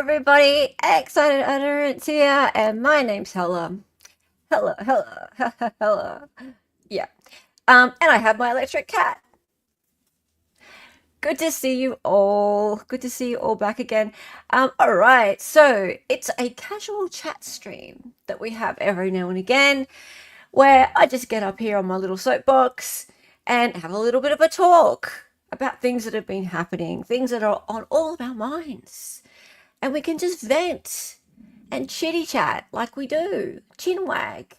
everybody, Excited Utterance here, and my name's Hella. Hella. Yeah. And I have my electric cat. Good to see you all. Good to see you all back again. All right, so it's a casual chat stream that we have every now and again where I just get up here on my little soapbox and have a little bit of a talk about things that have been happening, things that are on all of our minds. And we can just vent and chitty chat like we do. Chinwag,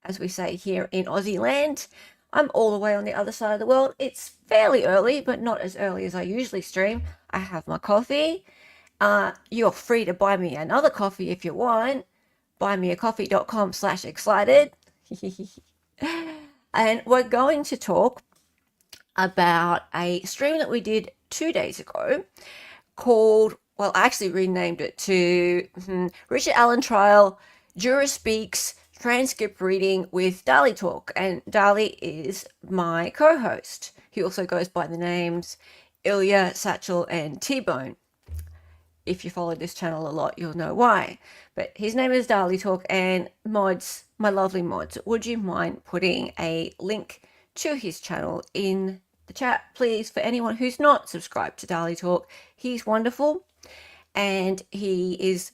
as we say here in Aussie land. I'm all the way on the other side of the world. It's fairly early, but not as early as I usually stream. I have my coffee. You're free to buy me another coffee if you want. buymeacoffee.com/excited. And we're going to talk about a stream that we did 2 days ago called, well, I actually renamed it to Richard Allen Trial, Juror Speaks, Transcript Reading with Dali Talk. And Dali is my co-host. He also goes by the names Ilya, Satchel, and T-Bone. If you follow this channel a lot, you'll know why. But his name is Dali Talk, and mods, my lovely mods, would you mind putting a link to his channel in the chat, please, for anyone who's not subscribed to Dali Talk? He's wonderful, and he is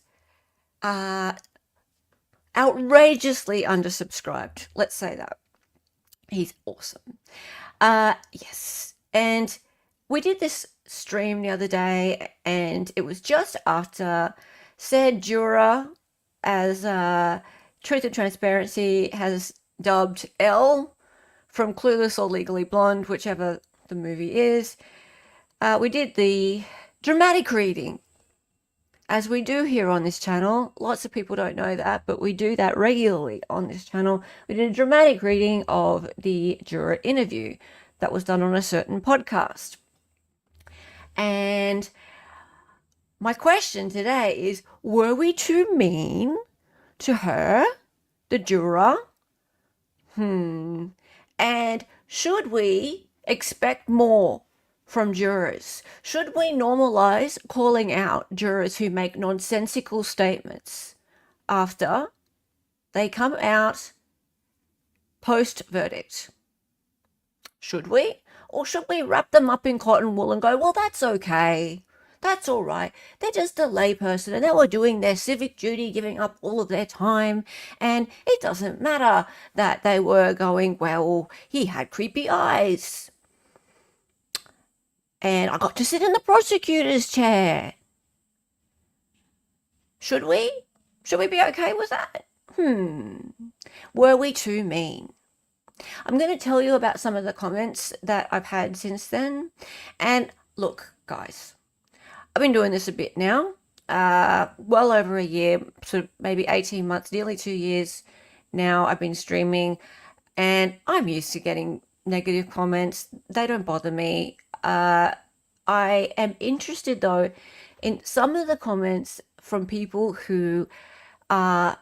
outrageously undersubscribed. Let's say that. He's awesome. Yes, and we did this stream the other day, and it was just after said juror, as Truth and Transparency has dubbed Elle from Clueless or Legally Blonde, whichever the movie is. We did the dramatic reading, as we do here on this channel. Lots of people don't know that, but we do that regularly on this channel. We did a dramatic reading of the juror interview that was done on a certain podcast. And my question today is, were we too mean to her, the juror? And should we expect more from jurors? Should we normalize calling out jurors who make nonsensical statements after they come out post-verdict? Should we? Or should we wrap them up in cotton wool and go, well, that's okay. That's all right. They're just a layperson and they were doing their civic duty, giving up all of their time. And it doesn't matter that they were going, well, he had creepy eyes. And I got to sit in the prosecutor's chair. Should we? Should we be okay with that? Were we too mean? I'm going to tell you about some of the comments that I've had since then. And look, guys, I've been doing this a bit now, well over a year, so maybe 18 months, nearly 2 years now I've been streaming, and I'm used to getting negative comments. They don't bother me. I am interested, though, in some of the comments from people who are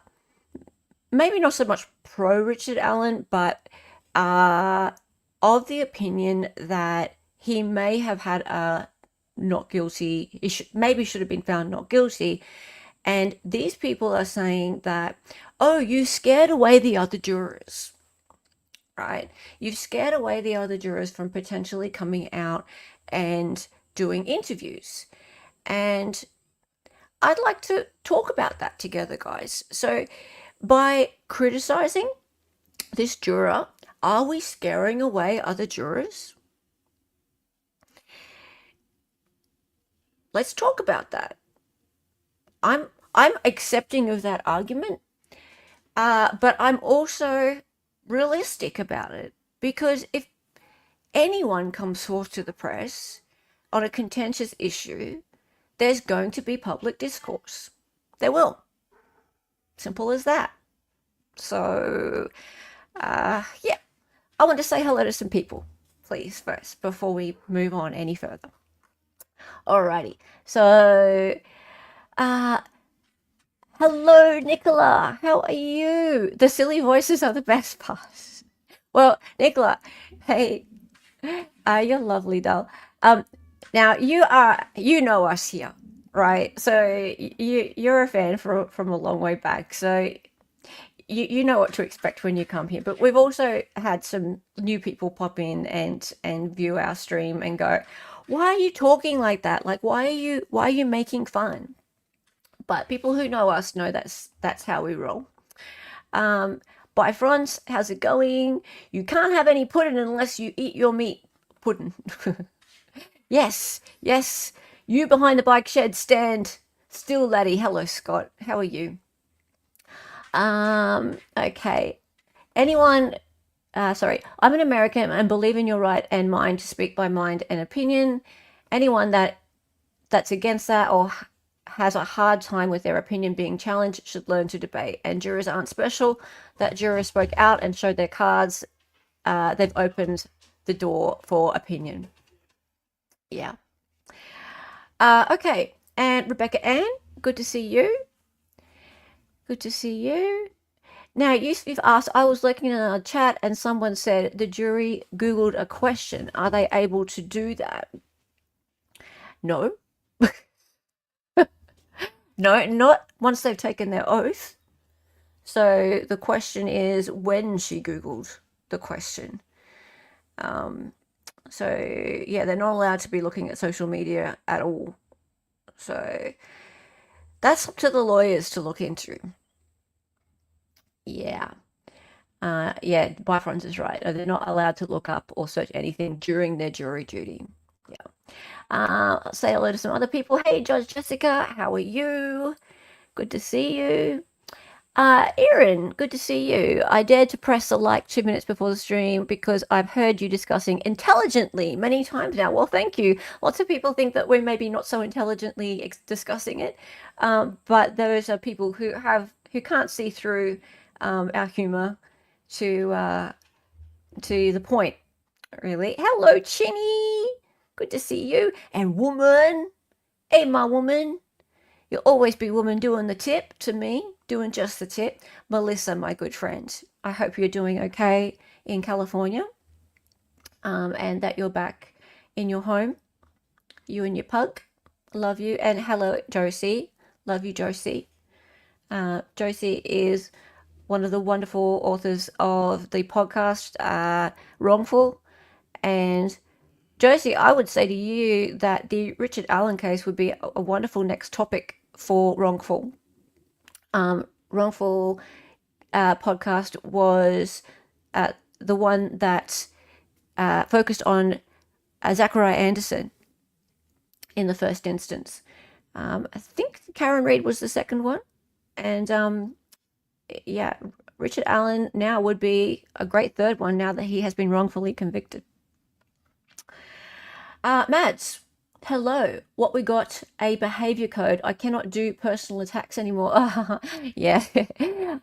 maybe not so much pro Richard Allen, but of the opinion that he may have had a not guilty, maybe should have been found not guilty. And these people are saying that, oh, you scared away the other jurors, right? You've scared away the other jurors from potentially coming out and doing interviews. And I'd like to talk about that together, guys. So by criticizing this juror, are we scaring away other jurors? Let's talk about that. I'm accepting of that argument, but I'm also realistic about it, because if anyone comes forth to the press on a contentious issue, there's going to be public discourse. There will. Simple as that. So, yeah, I want to say hello to some people, please, first, before we move on any further. Alrighty, so, hello, Nicola, how are you? The silly voices are the best part. Well, Nicola, hey, you're lovely, doll. Now you know us here right? So you're a fan from a long way back, so you know what to expect when you come here. But we've also had some new people pop in and view our stream and go, "Why are you talking like that? Like, why are you making fun?" But people who know us know that's how we roll. Um, Bye, France. How's it going? You can't have any pudding unless you eat your meat. Pudding. Yes, yes. You behind the bike shed stand still, laddie. Hello, Scott. How are you? Okay. Anyone sorry, I'm an American and believe in your right and mind to speak by mind and opinion. Anyone that's against that or has a hard time with their opinion being challenged should learn to debate. And jurors aren't special. That jurors spoke out and showed their cards. They've opened the door for opinion. Yeah. Okay. And Rebecca Ann, good to see you. Good to see you. Now, you've asked, I was looking in a chat and someone said the jury Googled a question. Are they able to do that? No. No, not once they've taken their oath. So the question is when she Googled the question. Um, so, yeah, they're not allowed to be looking at social media at all. So that's up to the lawyers to look into. Yeah. Yeah, Byfront is right. They're not allowed to look up or search anything during their jury duty. Yeah. Say hello to some other people. Hey, Judge Jessica, how are you? Good to see you. Erin, good to see you. I dared to press the like 2 minutes before the stream because I've heard you discussing intelligently many times now. Well, thank you. Lots of people think that we're maybe not so intelligently discussing it, but those are people who can't see through our humor to the point. Really. Hello, Chinny. Good to see you. And woman. Hey, my woman. You'll always be woman doing the tip to me, doing just the tip. Melissa, my good friend, I hope you're doing okay in California, and that you're back in your home, you and your pug. Love you. And hello, Josie. Love you, Josie. Josie is one of the wonderful authors of the podcast Wrongful. And Josie, I would say to you that the Richard Allen case would be a wonderful next topic for Wrongful. Wrongful podcast was the one that focused on Zachariah Anderson in the first instance. I think Karen Reed was the second one. And yeah, Richard Allen now would be a great third one now that he has been wrongfully convicted. Mads, hello. What we got? A behavior code. I cannot do personal attacks anymore. Yeah,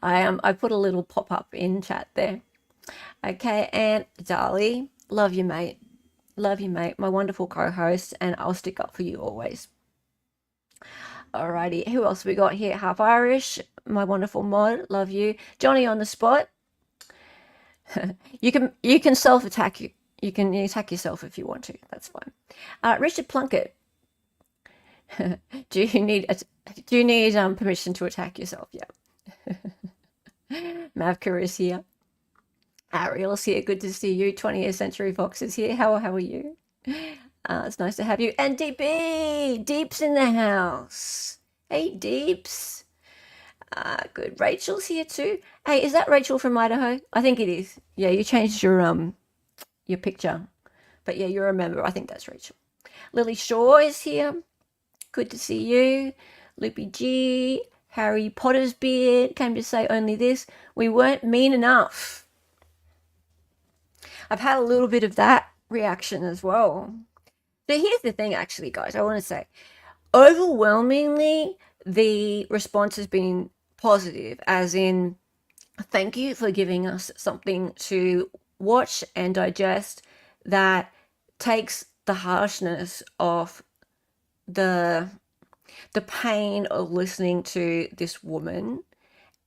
I put a little pop up in chat there. Okay, and Dali, love you, mate. Love you, mate. My wonderful co-host, and I'll stick up for you always. Alrighty, who else we got here? Half Irish, my wonderful mod. Love you, Johnny on the spot. You can self attack you can attack yourself if you want to. That's fine. Richard Plunkett. do you need permission to attack yourself? Yeah. Mavka is here. Ariel's here. Good to see you. 20th Century Fox is here. How are you? It's nice to have you. And DB! Deep's in the house. Hey, Deeps. Good. Rachel's here too. Hey, is that Rachel from Idaho? I think it is. Yeah, you changed your picture. But yeah, you're a member. I think that's Rachel. Lily Shaw is here. Good to see you. Loopy G. Harry Potter's beard came to say only this. We weren't mean enough. I've had a little bit of that reaction as well. So here's the thing, actually, guys. I want to say, overwhelmingly, the response has been positive, as in, thank you for giving us something to watch and digest that takes the harshness of the pain of listening to this woman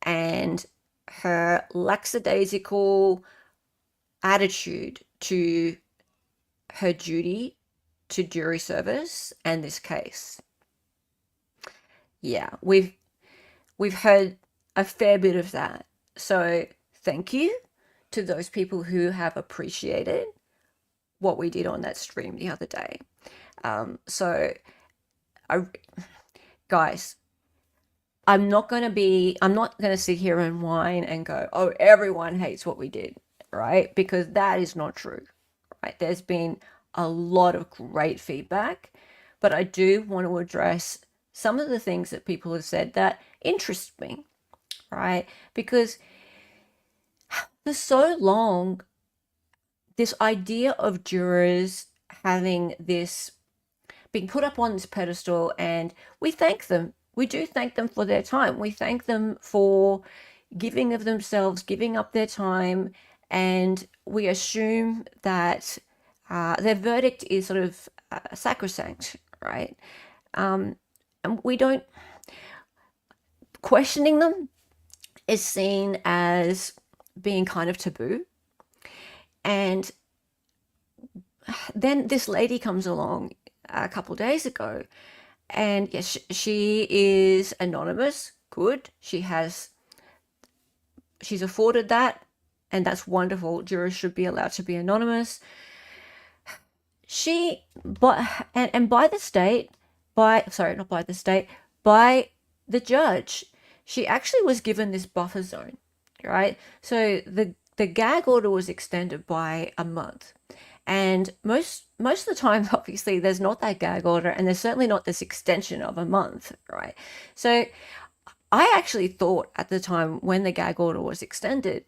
and her lackadaisical attitude to her duty to jury service and this case. Yeah, we've heard a fair bit of that. So thank you to those people who have appreciated what we did on that stream the other day. So I, guys, I'm not going to sit here and whine and go, oh, everyone hates what we did, right? Because that is not true, right? There's been a lot of great feedback, but I do want to address some of the things that people have said that interest me, right? Because for so long, this idea of jurors having this being put up on this pedestal, and we thank them. We do thank them for their time. We thank them for giving of themselves, giving up their time, and we assume that their verdict is sort of sacrosanct, right? And we don't, questioning them is seen as being kind of taboo. And then this lady comes along a couple days ago, and yes, she is anonymous. Good. She's afforded that, and that's wonderful. Jurors should be allowed to be anonymous. But by the state, by sorry, not by the state, by the judge, she actually was given this buffer zone, right? So the gag order was extended by a month. And most of the time, obviously, there's not that gag order, and there's certainly not this extension of a month, right? So I actually thought at the time when the gag order was extended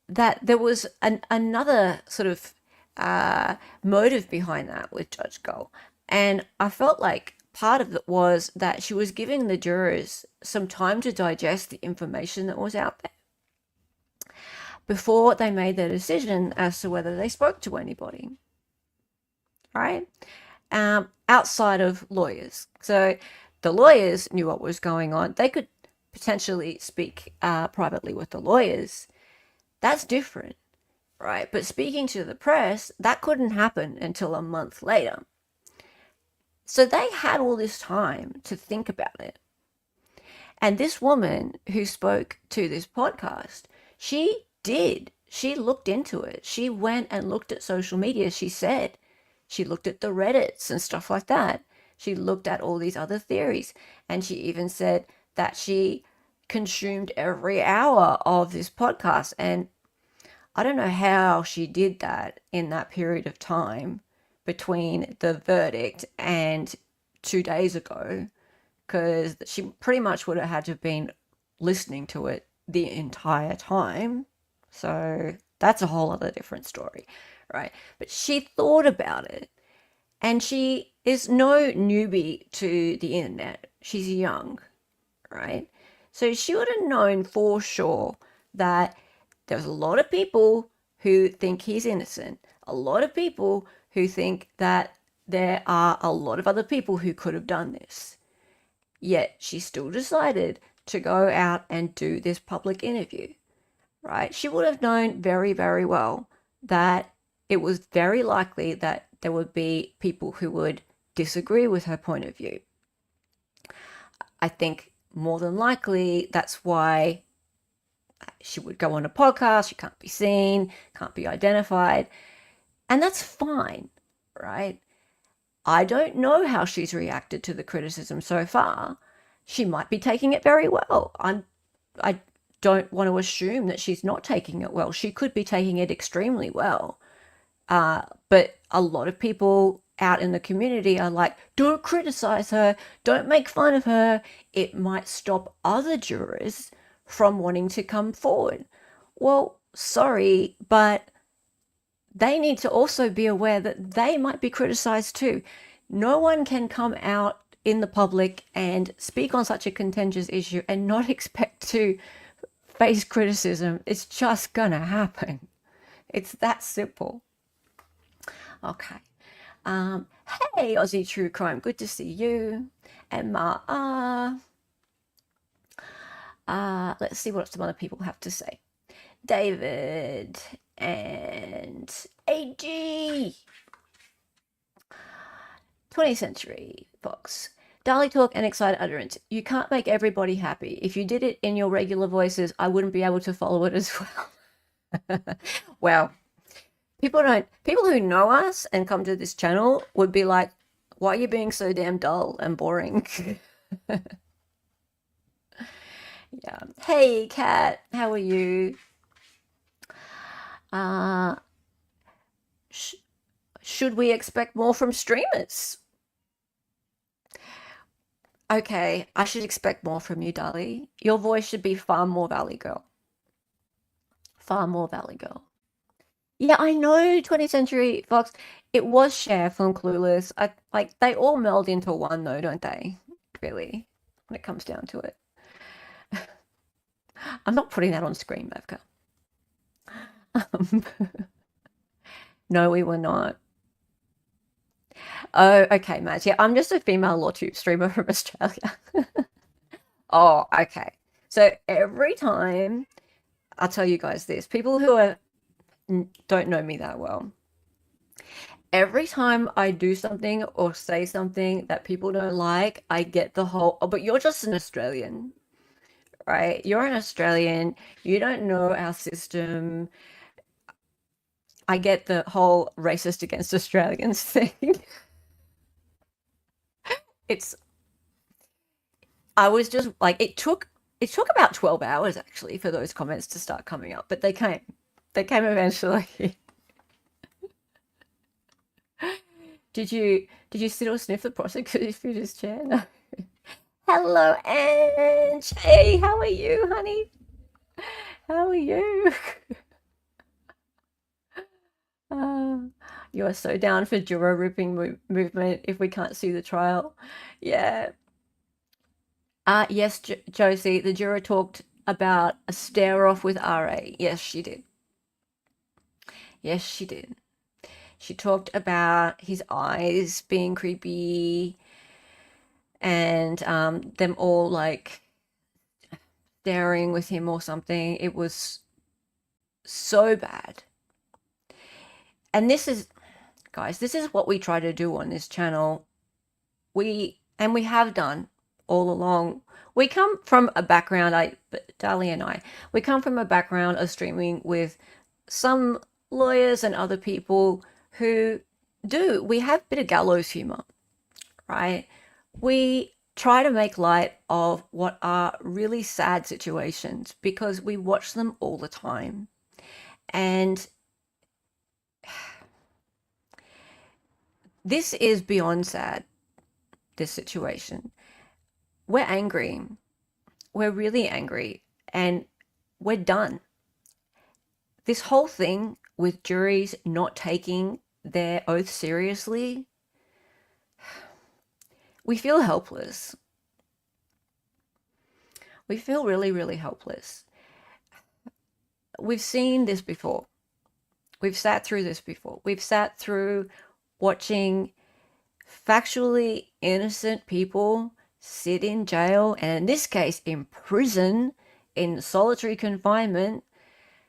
that there was another sort of motive behind that with Judge Gull. And I felt like part of it was that she was giving the jurors some time to digest the information that was out there before they made their decision as to whether they spoke to anybody, right? Outside of lawyers. So the lawyers knew what was going on. They could potentially speak privately with the lawyers. That's different, right? But speaking to the press, that couldn't happen until a month later. So they had all this time to think about it. And this woman who spoke to this podcast, she did. She looked into it. She went and looked at social media. She said she looked at the Reddits and stuff like that. She looked at all these other theories. And she even said that she consumed every hour of this podcast. And I don't know how she did that in that period of time between the verdict and 2 days ago, because she pretty much would have had to have been listening to it the entire time. So that's a whole other different story, right? But she thought about it, and she is no newbie to the internet. She's young, right? So she would have known for sure that there's a lot of people who think he's innocent, a lot of people who think that there are a lot of other people who could have done this. Yet she still decided to go out and do this public interview, right? She would have known very, very well that it was very likely that there would be people who would disagree with her point of view. I think more than likely that's why she would go on a podcast. She can't be seen, can't be identified, and that's fine, right? I don't know how she's reacted to the criticism so far. She might be taking it very well. I don't want to assume that she's not taking it well. She could be taking it extremely well. But a lot of people out in the community are like, don't criticize her, don't make fun of her. It might stop other jurors from wanting to come forward. Well, sorry, but they need to also be aware that they might be criticized too. No one can come out in the public and speak on such a contentious issue and not expect to face criticism. It's just gonna happen. It's that simple. Okay. Hey, Aussie True Crime, good to see you. Emma, let's see what some other people have to say. David and AG. 20th Century Fox. Dali talk and excited utterance. You can't make everybody happy. If you did it in your regular voices, I wouldn't be able to follow it as well. Well, people who know us and come to this channel would be like, why are you being so damn dull and boring? Yeah. Hey, Kat, how are you? Should we expect more from streamers? Okay, I should expect more from you, Dali. Your voice should be far more Valley Girl. Far more Valley Girl. Yeah, I know 20th Century Fox. It was Cher from Clueless. Like they all meld into one though, don't they? Really, when it comes down to it. I'm not putting that on screen, Mavka. No, we were not. Oh, okay, Matt. Yeah, I'm just a female LawTube streamer from Australia. Oh, okay. So every time, I'll tell you guys this, people who don't know me that well, every time I do something or say something that people don't like, I get the whole, oh, but you're just an Australian, right? You're an Australian. You don't know our system. I get the whole racist against Australians thing. It's, I was just like, it took about 12 hours actually for those comments to start coming up, but they came. They came eventually. Did you sit or sniff the prosecutor's chair? No. Hello, Ange. Hey, how are you, honey? How are you? You are so down for juror ripping movement if we can't see the trial. Yeah. Yes, Josie, the juror talked about a stare off with RA. Yes, she did. Yes, she did. She talked about his eyes being creepy and them all like staring with him or something. It was so bad. And this is, guys, this is what we try to do on this channel. We have done all along. We come from a background, Dali and I, we come from a background of streaming with some lawyers and other people who we have a bit of gallows humor, right? We try to make light of what are really sad situations because we watch them all the time. And this is beyond sad, this situation. We're angry. We're really angry and we're done. This whole thing with juries not taking their oath seriously, we feel helpless. We feel really, really helpless. We've seen this before. We've sat through this before. We've sat through watching factually innocent people sit in jail, and in this case in prison, in solitary confinement,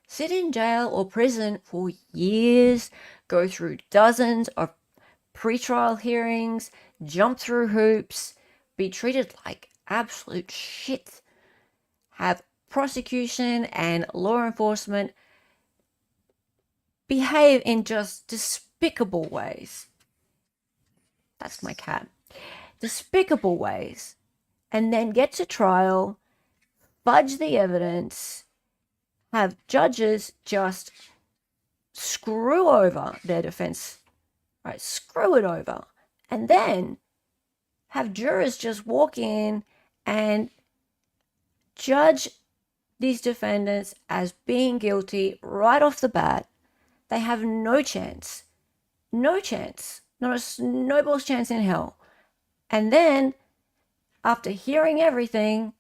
sit in jail or prison for years, go through dozens of pretrial hearings, jump through hoops, be treated like absolute shit, have prosecution and law enforcement behave in just despicable ways. That's my cat. Despicable ways. And then get to trial, fudge the evidence, have judges just screw over their defense, right? Screw it over. And then have jurors just walk in and judge these defendants as being guilty right off the bat. They have no chance. No chance. Not a snowball's chance in hell. And then, after hearing everything,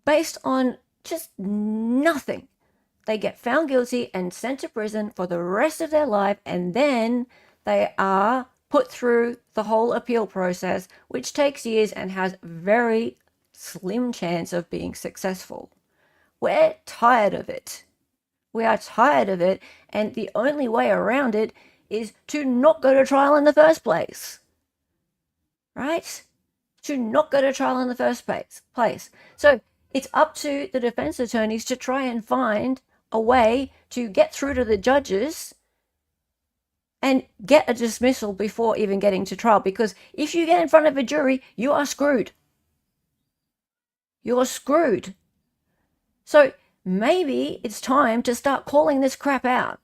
based on just nothing, they get found guilty and sent to prison for the rest of their life, and then they are put through the whole appeal process, which takes years and has very slim chance of being successful. We're tired of it. We are tired of it, and the only way around it is to not go to trial in the first place. right? To not go to trial in the first place. So it's up to the defense attorneys to try and find a way to get through to the judges and get a dismissal before even getting to trial. Because if you get in front of a jury, you are screwed. You're screwed. So maybe it's time to start calling this crap out.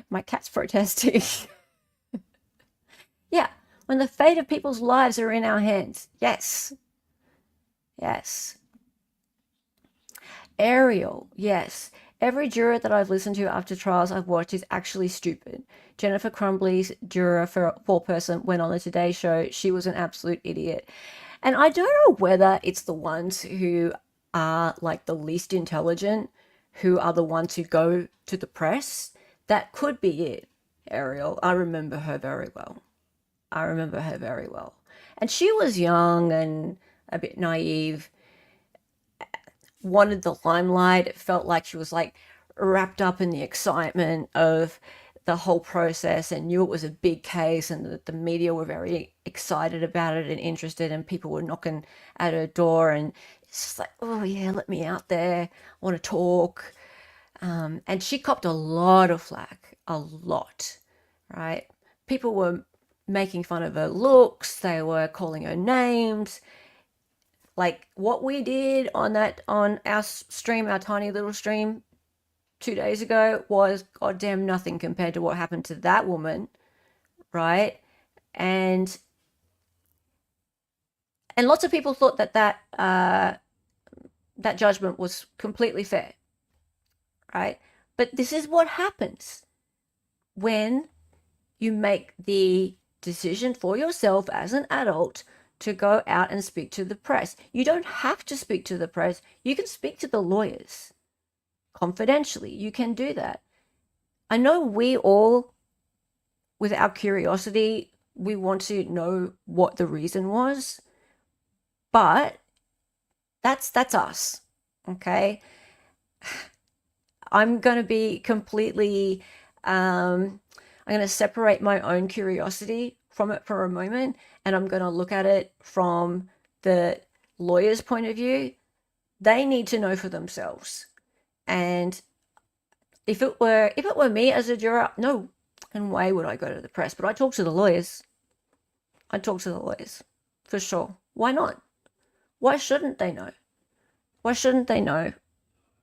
My cat's protesting. Yeah, when the fate of people's lives are in our hands. Yes. Yes. Ariel, yes. Every juror that I've listened to after trials I've watched is actually stupid. Jennifer Crumbly's juror for four-person went on the Today Show. She was an absolute idiot. And I don't know whether it's the ones who are like the least intelligent who are the ones who go to the press. That could be it, Ariel. I remember her very well. I remember her very well. And she was young and a bit naive, wanted the limelight. It felt like she was like wrapped up in the excitement of the whole process and knew it was a big case, and the media were very excited about it and interested, and people were knocking at her door, and it's just like, oh yeah, let me out there, I want to talk. And she copped a lot of flack, a lot, right? People were making fun of her looks, they were calling her names. Like what we did on our stream, our tiny little stream 2 days ago, was goddamn nothing compared to what happened to that woman, right? And lots of people thought that judgment was completely fair, right? But this is what happens when you make the decision for yourself as an adult to go out and speak to the press. You don't have to speak to the press. You can speak to the lawyers confidentially. You can do that. I know we all, with our curiosity, we want to know what the reason was, but that's us, okay? I'm going to be completely, I'm going to separate my own curiosity from it for a moment, and I'm going to look at it from the lawyer's point of view. They need to know for themselves. And if it were me as a juror, no and way would I go to the press, but I talk to the lawyers. I talk to the lawyers for sure. Why not? Why shouldn't they know? Why shouldn't they know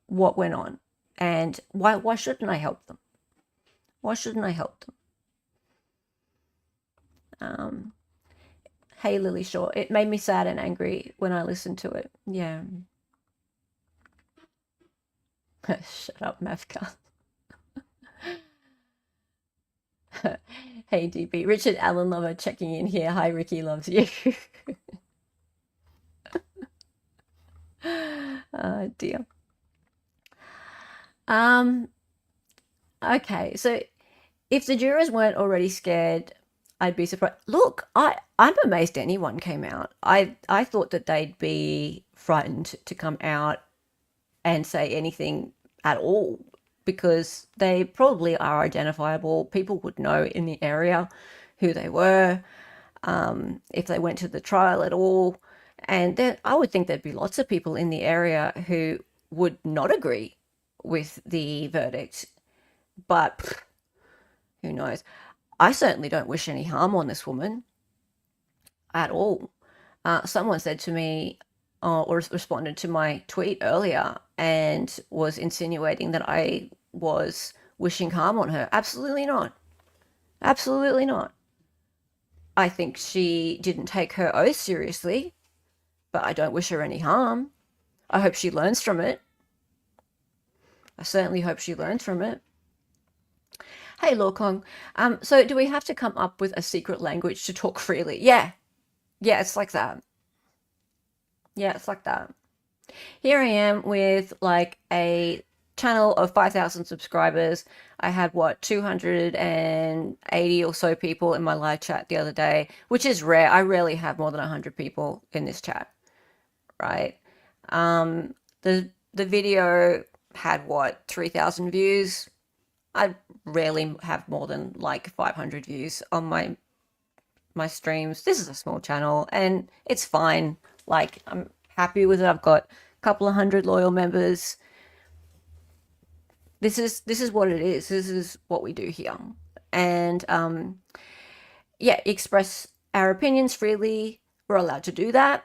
what went on? And why shouldn't I help them? Why shouldn't I help them? Hey, Lily Shaw, it made me sad and angry when I listened to it. Yeah. Shut up, Mavka. Hey, DB. Richard Allen Lover checking in here. Hi, Ricky loves you. Oh, dear. Okay, so if the jurors weren't already scared, I'd be surprised. Look, I'm amazed anyone came out. I thought that they'd be frightened to come out and say anything at all, because they probably are identifiable. People would know in the area who they were, if they went to the trial at all. And then I would think there'd be lots of people in the area who would not agree with the verdict. But who knows? I certainly don't wish any harm on this woman at all. Someone said to me, or responded to my tweet earlier, and was insinuating that I was wishing harm on her. Absolutely not. Absolutely not. I think she didn't take her oath seriously, but I don't wish her any harm. I hope she learns from it. I certainly hope she learns from it. Hey, Lokong. So do we have to come up with a secret language to talk freely? Yeah. Yeah, it's like that. Yeah, it's like that. Here I am with like a channel of 5,000 subscribers. I had what, 280 or so people in my live chat the other day, which is rare. I rarely have more than 100 people in this chat, right? The video had what, 3,000 views. I rarely have more than like 500 views on my streams. This is a small channel and it's fine. Like, I'm happy with it. I've got a couple of hundred loyal members. This is what it is. This is what we do here. And yeah, express our opinions freely. We're allowed to do that.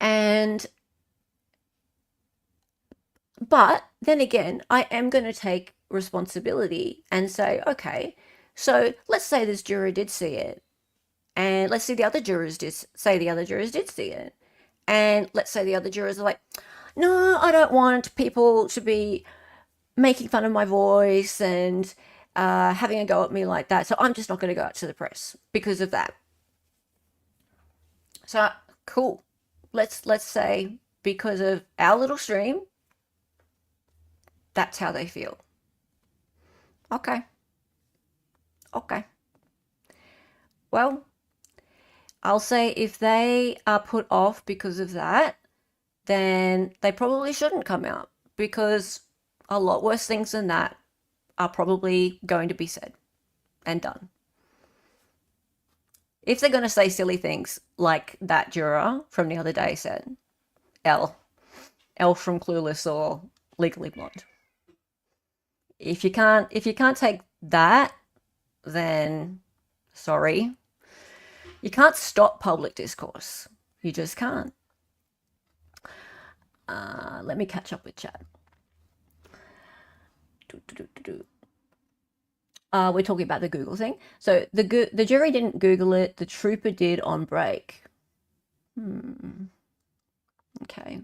And but then again, I am going to take responsibility and say, okay, so let's say this juror did see it, and let's say the other jurors did see it, and let's say the other jurors are like, no, I don't want people to be making fun of my voice and having a go at me like that, so I'm just not going to go out to the press because of that. So cool. Let's say because of our little stream, that's how they feel. Okay. Well, I'll say if they are put off because of that, then they probably shouldn't come out, because a lot worse things than that are probably going to be said and done. If they're going to say silly things like that juror from the other day said, L from Clueless or Legally Blonde. If you can't take that, then sorry. You can't stop public discourse. You just can't. Let me catch up with chat. We're talking about the Google thing. So the jury didn't Google it. The trooper did on break. Okay.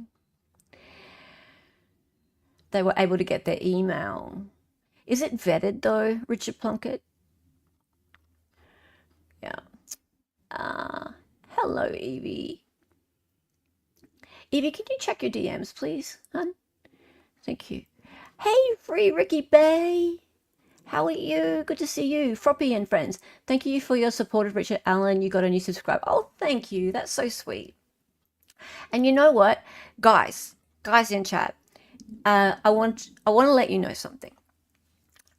They were able to get their email. Is it vetted though, Richard Plunkett? Yeah. Hello, Evie. Evie, can you check your DMs, please, hon? Thank you. Hey, Free Ricky Bay. How are you? Good to see you. Froppy and friends. Thank you for your support of Richard Allen. You got a new subscriber. Oh, thank you. That's so sweet. And you know what? Guys in chat, I want to let you know something.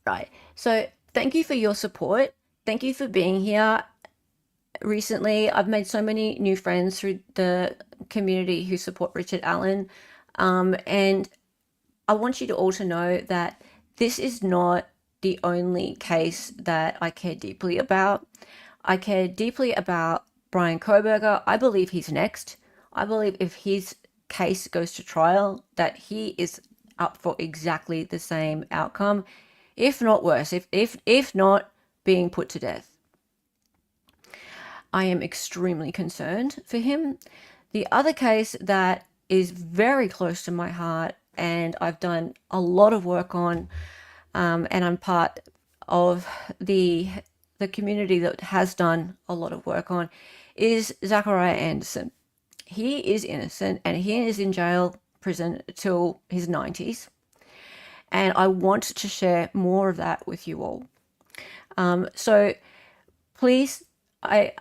Right. So thank you for your support. Thank you for being here. Recently, I've made so many new friends through the community who support Richard Allen. And I want you to all to know that this is not the only case that I care deeply about. I care deeply about Brian Koberger. I believe he's next. I believe if his case goes to trial, that he is up for exactly the same outcome, if not worse, if not being put to death. I am extremely concerned for him. The other case that is very close to my heart and I've done a lot of work on, and I'm part of the community that has done a lot of work on, is Zachariah Anderson. He is innocent and he is in jail, prison till his 90s. And I want to share more of that with you all. So please, I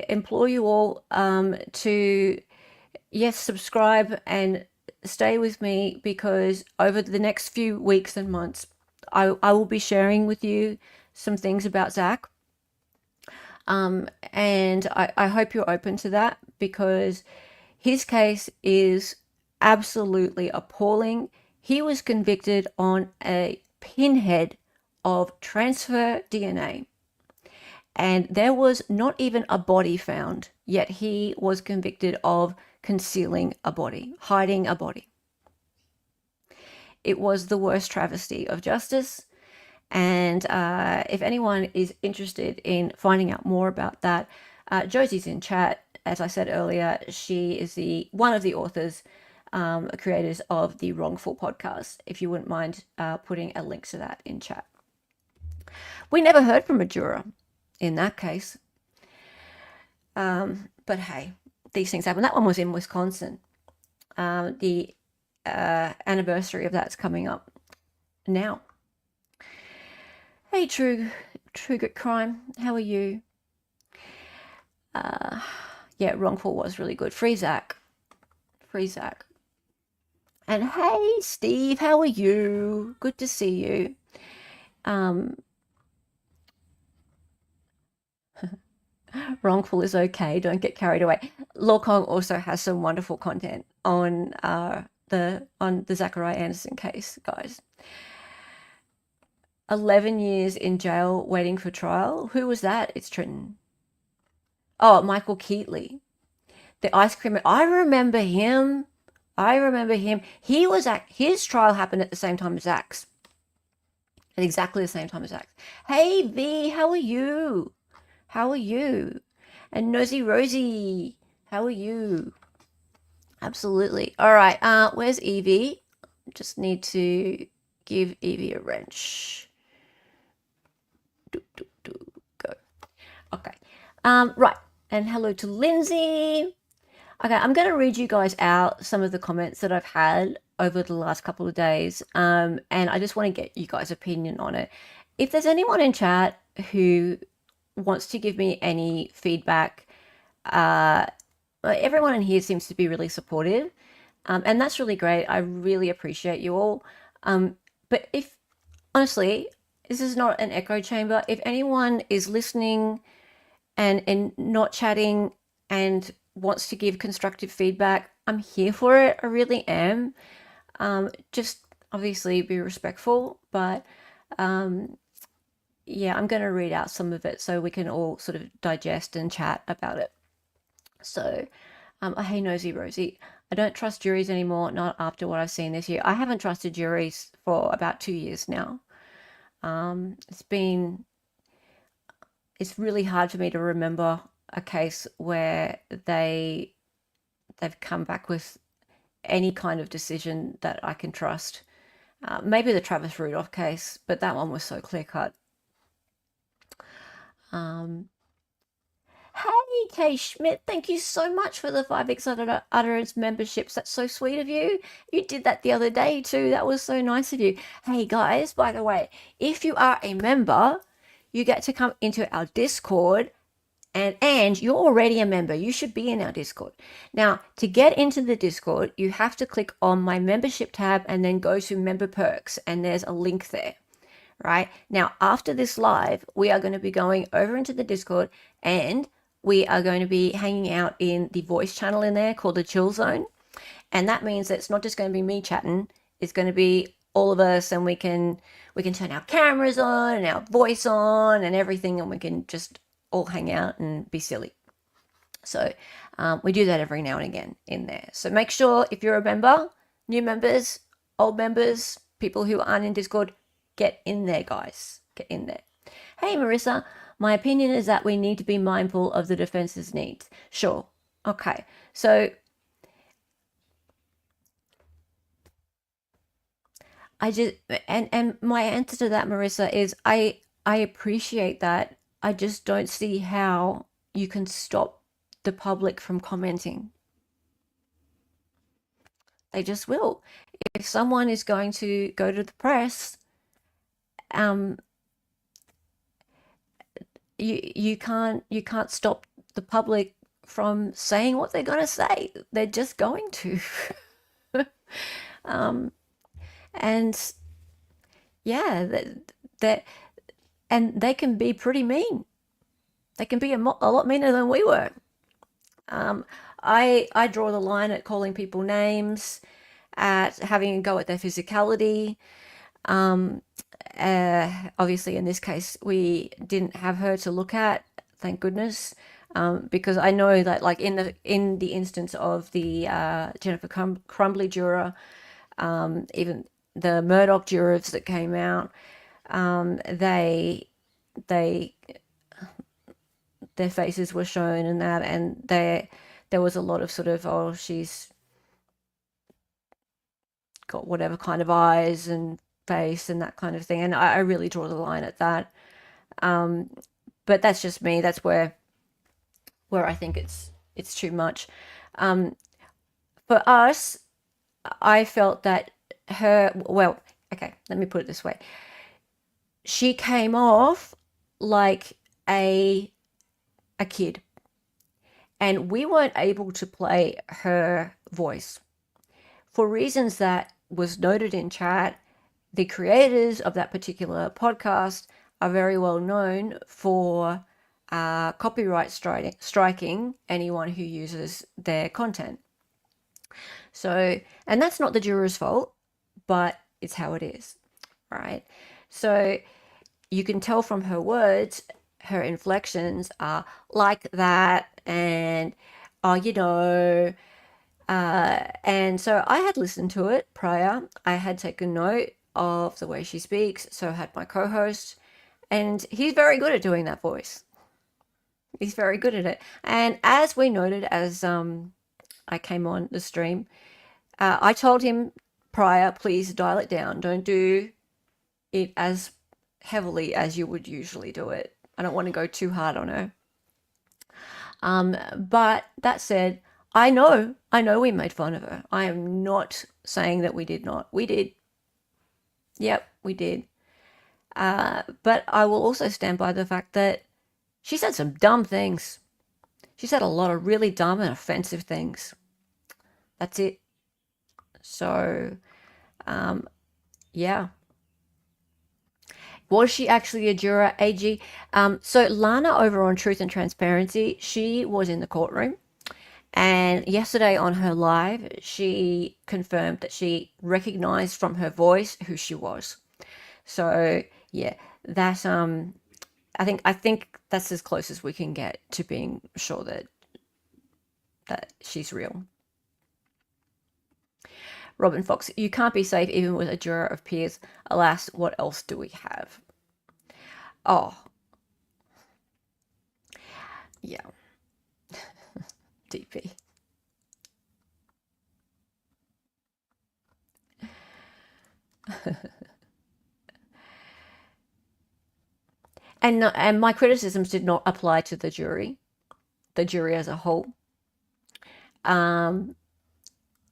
implore you all to, yes, subscribe and stay with me, because over the next few weeks and months, I will be sharing with you some things about Zach. And I hope you're open to that, because his case is absolutely appalling. He was convicted on a pinhead of transfer DNA. And there was not even a body found, yet he was convicted of concealing a body, hiding a body. It was the worst travesty of justice. And if anyone is interested in finding out more about that, Josie's in chat. As I said earlier, she is one of the authors, creators of the Wrongful podcast. If you wouldn't mind putting a link to that in chat. We never heard from a juror in that case. But hey, these things happen. That one was in Wisconsin. The anniversary of that's coming up now. Hey, True Good Crime, how are you? Yeah, Wrongful was really good. Free Zach. And hey, Steve, how are you? Good to see you. Um, wrongful is okay. Don't get carried away. Law Kong also has some wonderful content on the Zachariah Anderson case, guys. 11 years in jail waiting for trial. Who was that? It's Trenton. Oh, Michael Keatley, the ice cream. I remember him. I remember him. He was at his trial happened at the same time as Zach's. At exactly the same time as Zach's. Hey V, how are you? How are you? And Nosy Rosie, how are you? Absolutely. All right. Where's Evie? Just need to give Evie a wrench. Go. Okay. Right. And hello to Lindsay. Okay, I'm going to read you guys out some of the comments that I've had over the last couple of days, and I just want to get you guys' opinion on it. If there's anyone in chat who wants to give me any feedback, everyone in here seems to be really supportive, and that's really great. I really appreciate you all. But if, honestly, this is not an echo chamber. If anyone is listening and not chatting and wants to give constructive feedback, I'm here for it. I really am. Just obviously be respectful, but yeah, I'm going to read out some of it so we can all sort of digest and chat about it. So, hey, Nosy Rosie, I don't trust juries anymore, not after what I've seen this year. I haven't trusted juries for about 2 years now. It's really hard for me to remember a case where they've come back with any kind of decision that I can trust. Maybe the Travis Rudolph case, but that one was so clear cut. Hey, Kay Schmidt, thank you so much for the 5x Utterance memberships. That's so sweet of you. You did that the other day too. That was so nice of you. Hey, guys, by the way, if you are a member, you get to come into our Discord, and you're already a member. You should be in our Discord. Now, to get into the Discord, you have to click on my membership tab and then go to member perks, and there's a link there. Right now, after this live, we are going to be going over into the Discord, and we are going to be hanging out in the voice channel in there called the Chill Zone. And that means that it's not just going to be me chatting, it's going to be all of us, and we can turn our cameras on and our voice on and everything, and we can just all hang out and be silly. So we do that every now and again in there. So make sure, if you're a member, new members, old members, people who aren't in Discord, get in there, guys. Get in there. Hey, Marissa, my opinion is that we need to be mindful of the defense's needs. Sure. Okay. So I just, and my answer to that, Marissa, is I appreciate that. I just don't see how you can stop the public from commenting. They just will. If someone is going to go to the press, you can't stop the public from saying what they're going to say. They're just going to. And yeah, that and they can be pretty mean. They can be a lot meaner than we were. I draw the line at calling people names, at having a go at their physicality. Obviously, in this case, we didn't have her to look at, thank goodness, because I know that, like in the instance of the Jennifer Crumbly juror, even the Murdoch jurors that came out, they their faces were shown and that, and there was a lot of sort of, oh, she's got whatever kind of eyes and face and that kind of thing, and I really draw the line at that. But that's just me. That's where I think it's too much. For us, I felt that okay, let me put it this way. She came off like a kid, and we weren't able to play her voice for reasons that was noted in chat. the creators of that particular podcast are very well known for copyright striking anyone who uses their content. So, and that's not the juror's fault, but it's how it is, right? So you can tell from her words, her inflections are like that, and and so I had listened to it prior. I had taken note of the way she speaks, so had my co-host, and he's very good at doing that voice. He's very good at it. And as we noted, as I came on the stream, I told him prior, please dial it down. Don't do it as heavily as you would usually do it. I don't want to go too hard on her. But that said, I know we made fun of her. I am not saying that we did not. We did. Yep, we did. But I will also stand by the fact that she said some dumb things. She said a lot of really dumb and offensive things. That's it. So, yeah. Was she actually a juror, AG? So Lana over on Truth and Transparency, she was in the courtroom. And yesterday on her live, she confirmed that she recognized from her voice who she was. So yeah, that I think that's as close as we can get to being sure that she's real. Robin Fox, you can't be safe even with a juror of peers. Alas, what else do we have? Oh, yeah. DP. And my criticisms did not apply to the jury as a whole.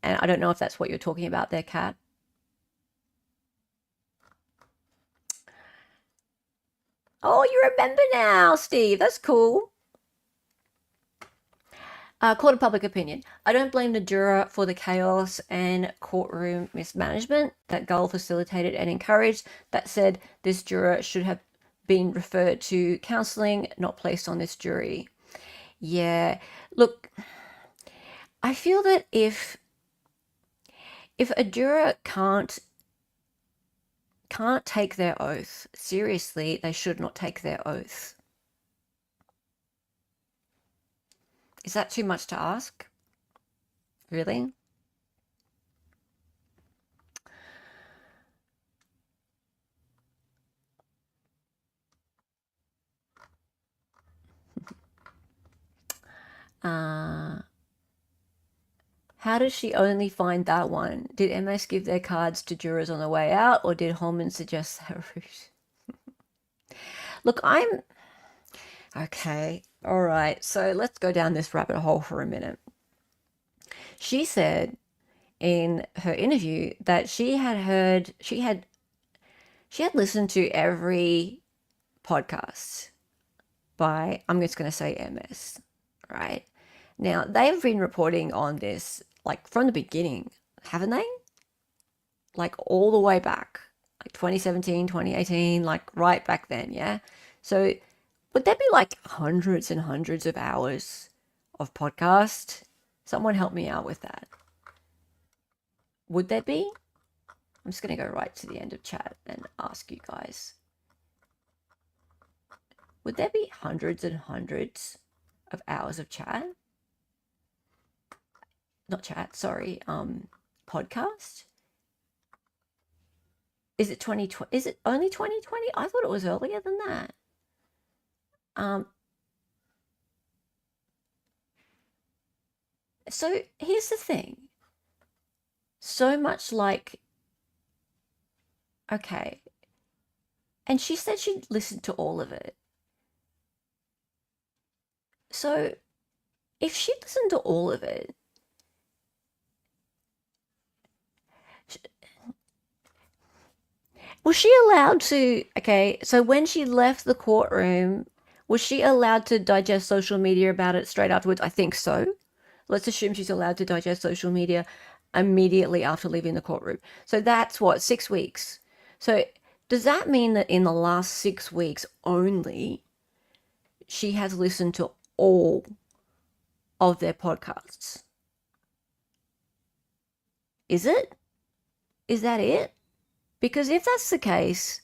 And I don't know if that's what you're talking about there, Kat. Oh, you remember now, Steve. That's cool. Court of public opinion. I don't blame the juror for the chaos and courtroom mismanagement that Gull facilitated and encouraged. That said, this juror should have been referred to counselling, not placed on this jury. Yeah, look, I feel that if a juror can't take their oath seriously, they should not take their oath. Is that too much to ask? Really? How does she only find that one? Did MS give their cards to jurors on the way out, or did Holman suggest that route? Look, I'm... Okay, all right. So let's go down this rabbit hole for a minute. She said in her interview that she had listened to every podcast by, I'm just going to say MS, right? Now, they've been reporting on this like from the beginning, haven't they? Like all the way back, like 2017, 2018, like right back then, yeah? So would there be like hundreds and hundreds of hours of podcast? Someone help me out with that. Would there be? I'm just going to go right to the end of chat and ask you guys. Would there be hundreds and hundreds of hours of chat? Not chat, sorry, podcast? Is it 2020? Is it only 2020? I thought it was earlier than that. So here's the thing. So much like, okay, and she said she'd listened to all of it. So if she listened to all of it, was she allowed to, okay, so when she left the courtroom, was she allowed to digest social media about it straight afterwards? I think so. Let's assume she's allowed to digest social media immediately after leaving the courtroom. So that's what, 6 weeks. So does that mean that in the last 6 weeks only, she has listened to all of their podcasts? Is it? Is that it? Because if that's the case,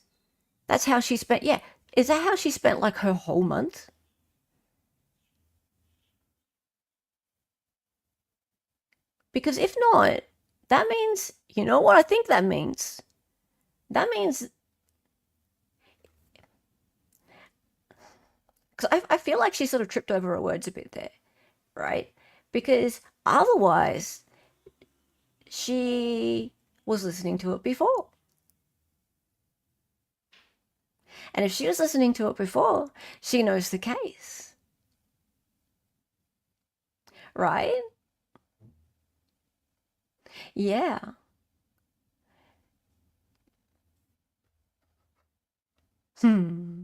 that's how she spent, yeah. Is that how she spent like her whole month? Because if not, that means, you know what I think that means? That means, because I feel like she sort of tripped over her words a bit there, right? Because otherwise, she was listening to it before. And if she was listening to it before, she knows the case, right? Yeah. Hmm.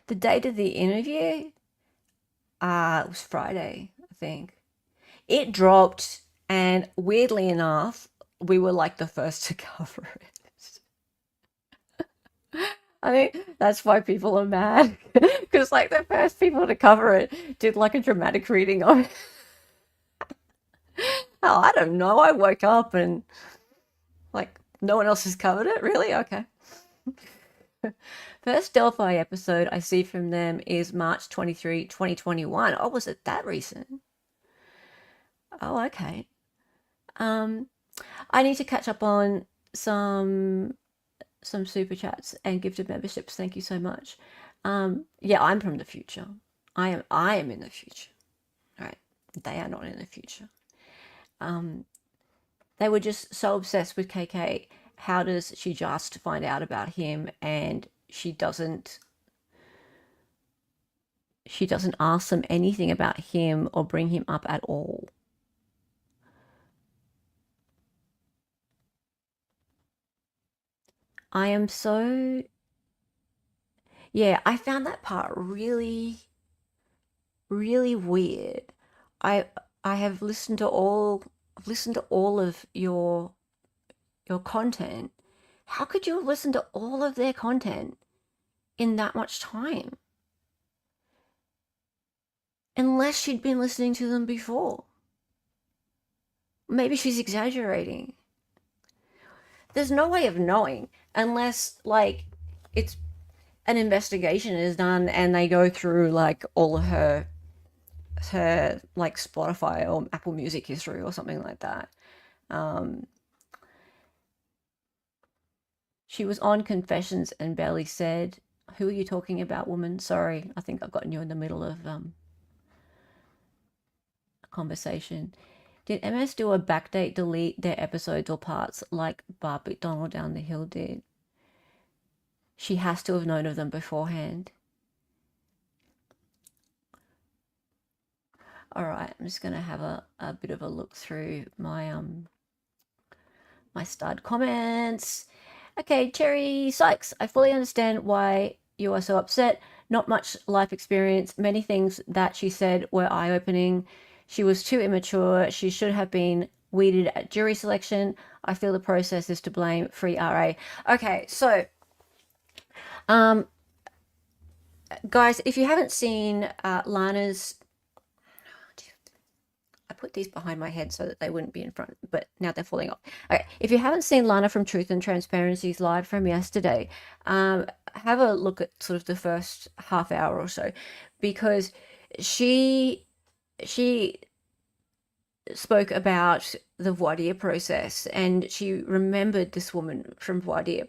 The date of the interview, it was Friday, I think. It dropped, and weirdly enough, we were like the first to cover it. I think that's why people are mad because like the first people to cover it did like a dramatic reading of it. Oh, I don't know. I woke up and like no one else has covered it. Really? Okay. First Delphi episode I see from them is March 23, 2021. Oh, was it that recent? Oh, okay. Um, I need to catch up on some some super chats and gifted memberships. Thank you so much. Yeah, I'm from the future. I am in the future. All right. They are not in the future. Um, they were just so obsessed with KK. How does she just find out about him and she doesn't ask them anything about him or bring him up at all. I am so yeah, I found that part really really weird. I I have listened to all I've listened to all of your content. How could you have listened to all of their content in that much time? Unless she'd been listening to them before. Maybe she's exaggerating. There's no way of knowing unless like it's an investigation is done and they go through like all of her like Spotify or Apple Music history or something like that. Um, she was on Confessions and barely said, "Who are you talking about, woman?" Sorry, I think I've gotten you in the middle of a conversation. Did MS do a backdate delete their episodes or parts like Barb McDonald down the hill did? She has to have known of them beforehand. All right, I'm just gonna have a bit of a look through my starred comments. Okay, Cherry Sykes, I fully understand why you are so upset. Not much life experience. Many things that she said were eye opening. She was too immature. She should have been weeded at jury selection. I feel the process is to blame. Free RA. Okay, so, um, guys, if you haven't seen Lana's I put these behind my head so that they wouldn't be in front, but now they're falling off. Okay, if you haven't seen Lana from Truth and Transparency's live from yesterday, have a look at sort of the first half hour or so, because she she spoke about the Vardir process and she remembered this woman from Vardir,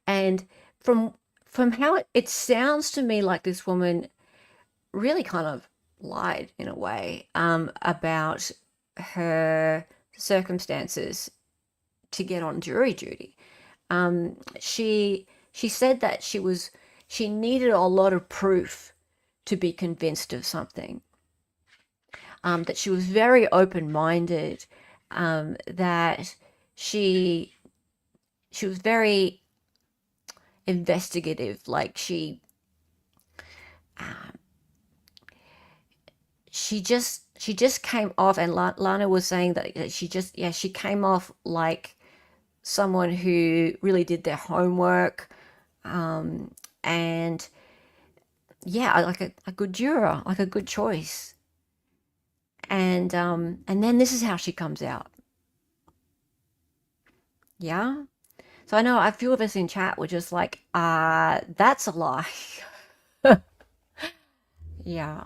and from from how it sounds to me like this woman really kind of lied in a way about her circumstances to get on jury duty. She said that she needed a lot of proof to be convinced of something. That she was very open-minded. That she she was very investigative. Like um, she just came off, and Lana was saying that she just yeah she came off like someone who really did their homework, and yeah, like a good juror, like a good choice. And then this is how she comes out. Yeah. So I know a few of us in chat were just like, that's a lie. Yeah.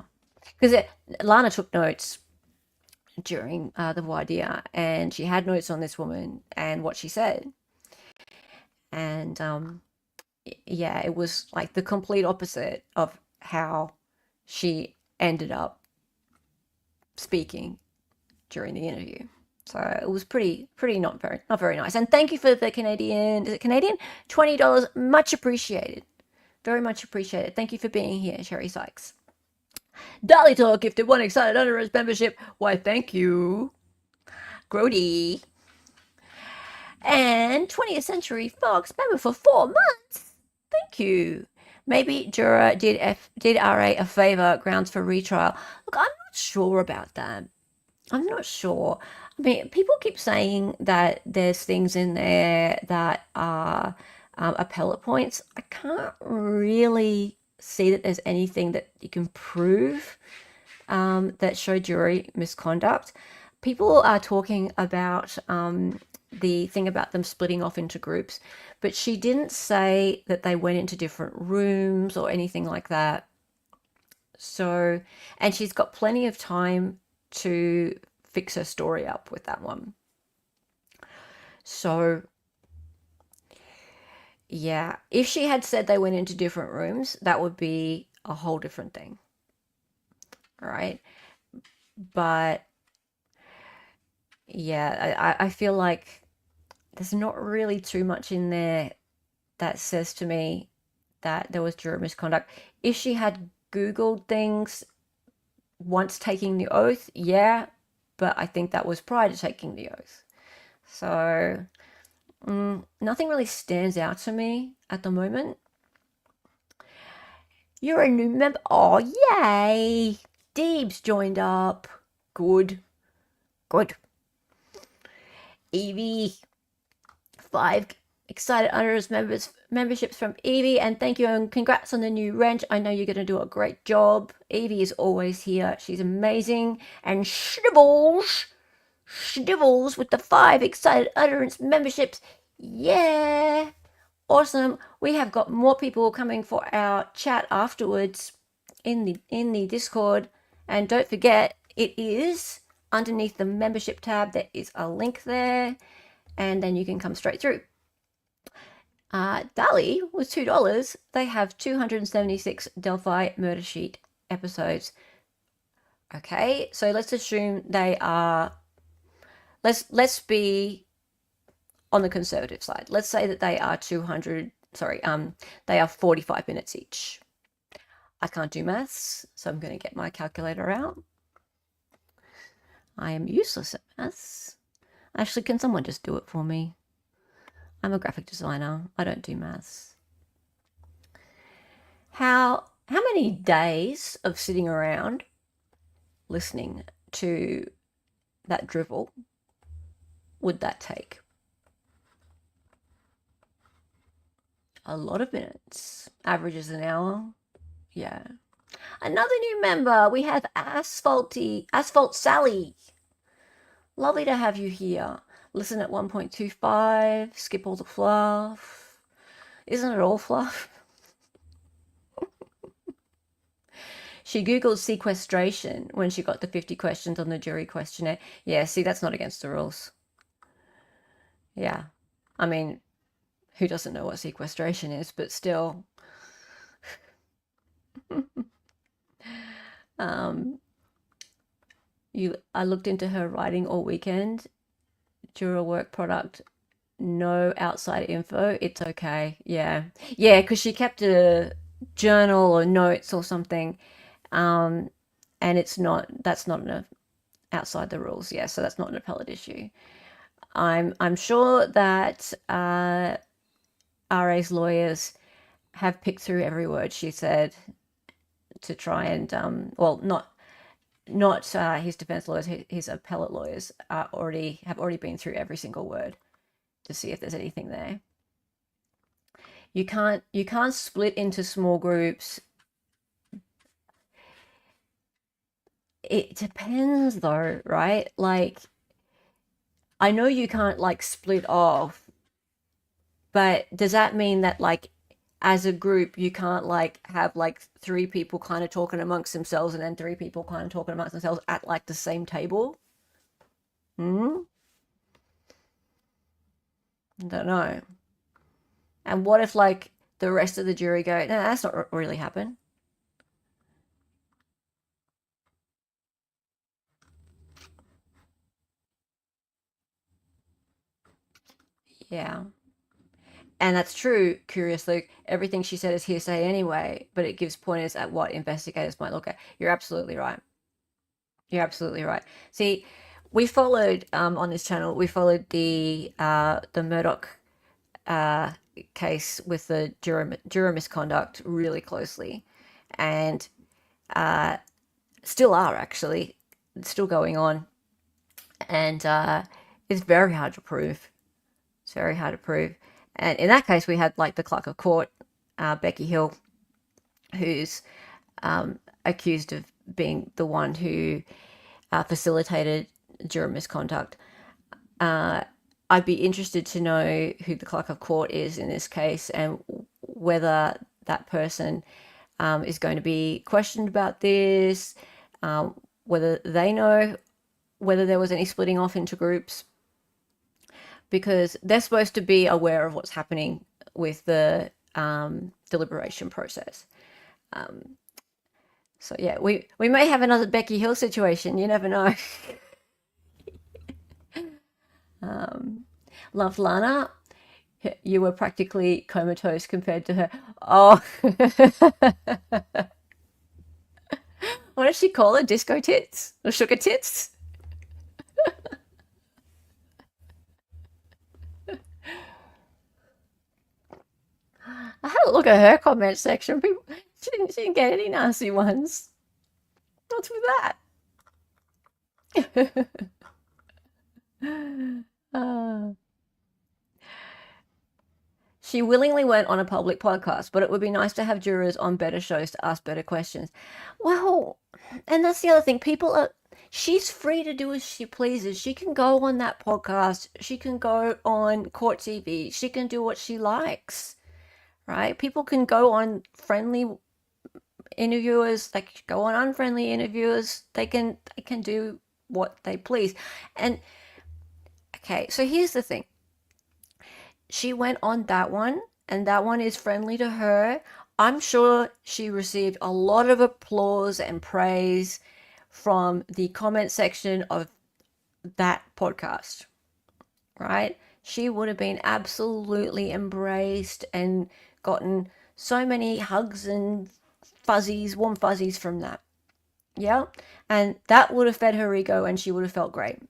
Because Lana took notes during the Vardir, and she had notes on this woman and what she said. And yeah, it was like the complete opposite of how she ended up speaking during the interview. So it was pretty not very nice. And thank you for the Canadian, is it Canadian? $20, much appreciated. Very much appreciated. Thank you for being here, Sherry Sykes. Dolly Talk gifted one excited utterance membership. Why, thank you. Grody. And 20th Century Fox member for 4 months. Thank you. Maybe Juror did RA a favour, grounds for retrial. Look, I'm not sure about that. I'm not sure. I mean, people keep saying that there's things in there that are appellate points. I can't really see that there's anything that you can prove that show jury misconduct. People are talking about the thing about them splitting off into groups, but she didn't say that they went into different rooms or anything like that. So, and she's got plenty of time to fix her story up with that one. So, yeah, if she had said they went into different rooms, that would be a whole different thing. All right. But yeah, I feel like there's not really too much in there that says to me that there was juror misconduct. If she had Googled things once taking the oath, yeah, but I think that was prior to taking the oath. So nothing really stands out to me at the moment. You're a new member. Oh, yay! Deeb's joined up. Good. Good. Evie. 5 excited honors memberships from Evie, and thank you and congrats on the new wrench. I know you're going to do a great job. Evie is always here. She's amazing. And Schnibbles with the 5 excited utterance memberships. Yeah. Awesome. We have got more people coming for our chat afterwards in the Discord. And don't forget, it is underneath the membership tab. There is a link there, and then you can come straight through. Dali with $2. They have 276 Delphi murder sheet episodes. Okay, so let's assume they are. Let's be on the conservative side. Let's say that they are 200. Sorry, they are 45 minutes each. I can't do maths, so I'm going to get my calculator out. I am useless at maths. Actually, can someone just do it for me? I'm a graphic designer. I don't do maths. How many days of sitting around listening to that drivel would that take? A lot of minutes. Averages an hour. Yeah. Another new member. We have Asphalt Sally. Lovely to have you here. Listen at 1.25. Skip all the fluff. Isn't it all fluff? She Googled sequestration when she got the 50 questions on the jury questionnaire. Yeah, see, that's not against the rules. Yeah. I mean, who doesn't know what sequestration is, but still. I looked into her writing all weekend. Juror work product, no outside info. It's okay. Yeah. Yeah, because she kept a journal or notes or something. And that's not outside the rules. Yeah, so that's not an appellate issue. I'm sure that RA's lawyers have picked through every word she said to try and well, not his defense lawyers, his appellate lawyers have already been through every single word to see if there's anything there. You can't split into small groups. It depends though, right? Like, I know you can't like split off, but does that mean that like as a group you can't like have like three people kind of talking amongst themselves and then three people kind of talking amongst themselves at like the same table? Hmm? Don't know. And what if like the rest of the jury go, no, that's not really happened. Yeah. And that's true, curiously. Everything she said is hearsay anyway, but it gives pointers at what investigators might look at. You're absolutely right. You're absolutely right. See, we followed on this channel, we followed the Murdoch uh, case with the juror misconduct really closely, and still are actually still going on, and it's very hard to prove. It's very hard to prove. And in that case, we had like the clerk of court, Becky Hill, who's accused of being the one who facilitated juror misconduct. I'd be interested to know who the clerk of court is in this case and whether that person is going to be questioned about this, whether they know whether there was any splitting off into groups, because they're supposed to be aware of what's happening with the deliberation process. So yeah, we may have another Becky Hill situation. You never know. Love Lana, you were practically comatose compared to her. Oh, what does she call her? Disco tits or sugar tits? I had a look at her comment section. People, she didn't get any nasty ones. What's with that? uh, she willingly went on a public podcast, but it would be nice to have jurors on better shows to ask better questions. Well, and that's the other thing. People are. She's free to do as she pleases. She can go on that podcast. She can go on court TV. She can do what she likes, right? People can go on friendly interviewers, they can go on unfriendly interviewers. They can do what they please. And okay, so here's the thing. She went on that one, and that one is friendly to her. I'm sure she received a lot of applause and praise from the comment section of that podcast, right? She would have been absolutely embraced and gotten so many hugs and fuzzies, warm fuzzies from that. Yeah. And that would have fed her ego and she would have felt great,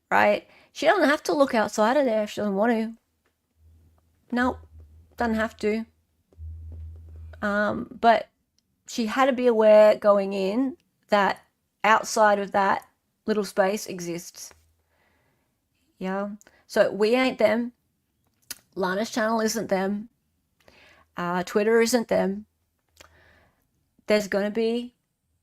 right? She doesn't have to look outside of there if she doesn't want to. Nope, doesn't have to. But she had to be aware going in that outside of that little space exists. Yeah. So we ain't them. Lana's channel isn't them. Twitter isn't them. There's going to be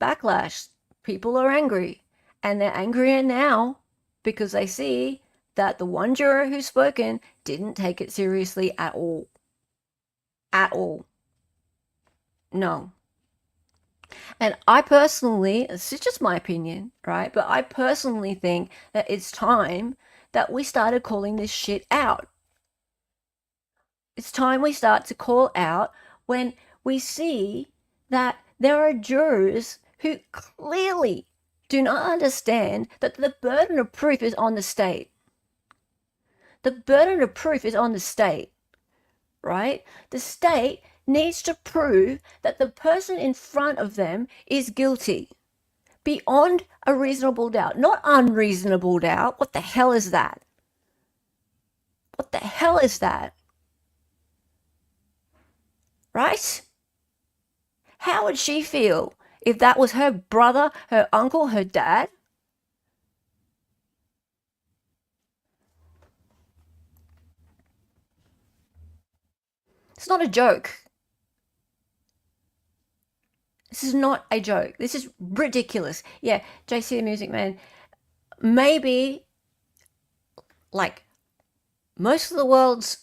backlash. People are angry. And they're angrier now because they see that the one juror who's spoken didn't take it seriously at all. At all. No. And I personally, this is just my opinion, right? But I personally think that it's time that we started calling this shit out. It's time we start to call out when we see that there are jurors who clearly do not understand that the burden of proof is on the state. The burden of proof is on the state, right? The state needs to prove that the person in front of them is guilty beyond a reasonable doubt, not unreasonable doubt. What the hell is that? What the hell is that? Right? How would she feel if that was her brother, her uncle, her dad? It's not a joke. This is not a joke. This is ridiculous. Yeah, JC the Music Man. Maybe, like, most of the world's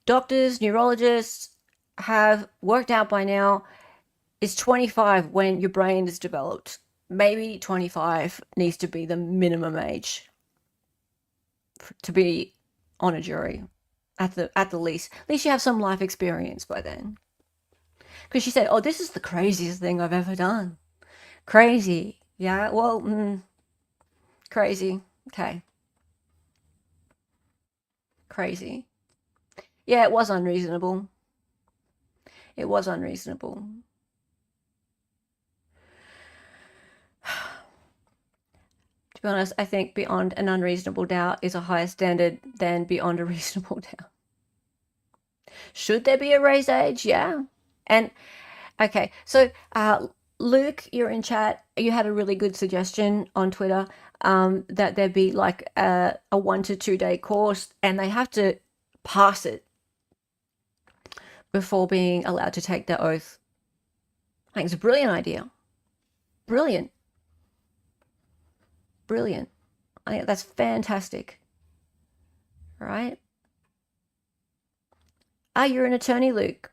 doctors, neurologists have worked out by now is 25 when your brain is developed. Maybe 25 needs to be the minimum age to be on a jury at the least. At least you have some life experience by then. Because she said, "Oh, this is the craziest thing I've ever done." Crazy. Yeah, well, crazy. Okay. Crazy. Yeah, it was unreasonable. It was unreasonable. To be honest, I think beyond an unreasonable doubt is a higher standard than beyond a reasonable doubt. Should there be a raised age? Yeah. And okay, so Luke, you're in chat. You had a really good suggestion on Twitter that there be like a 1 to 2 day course, and they have to pass it before being allowed to take their oath. I think it's a brilliant idea. Brilliant. Brilliant. I think that's fantastic. Right? Ah, you're an attorney, Luke.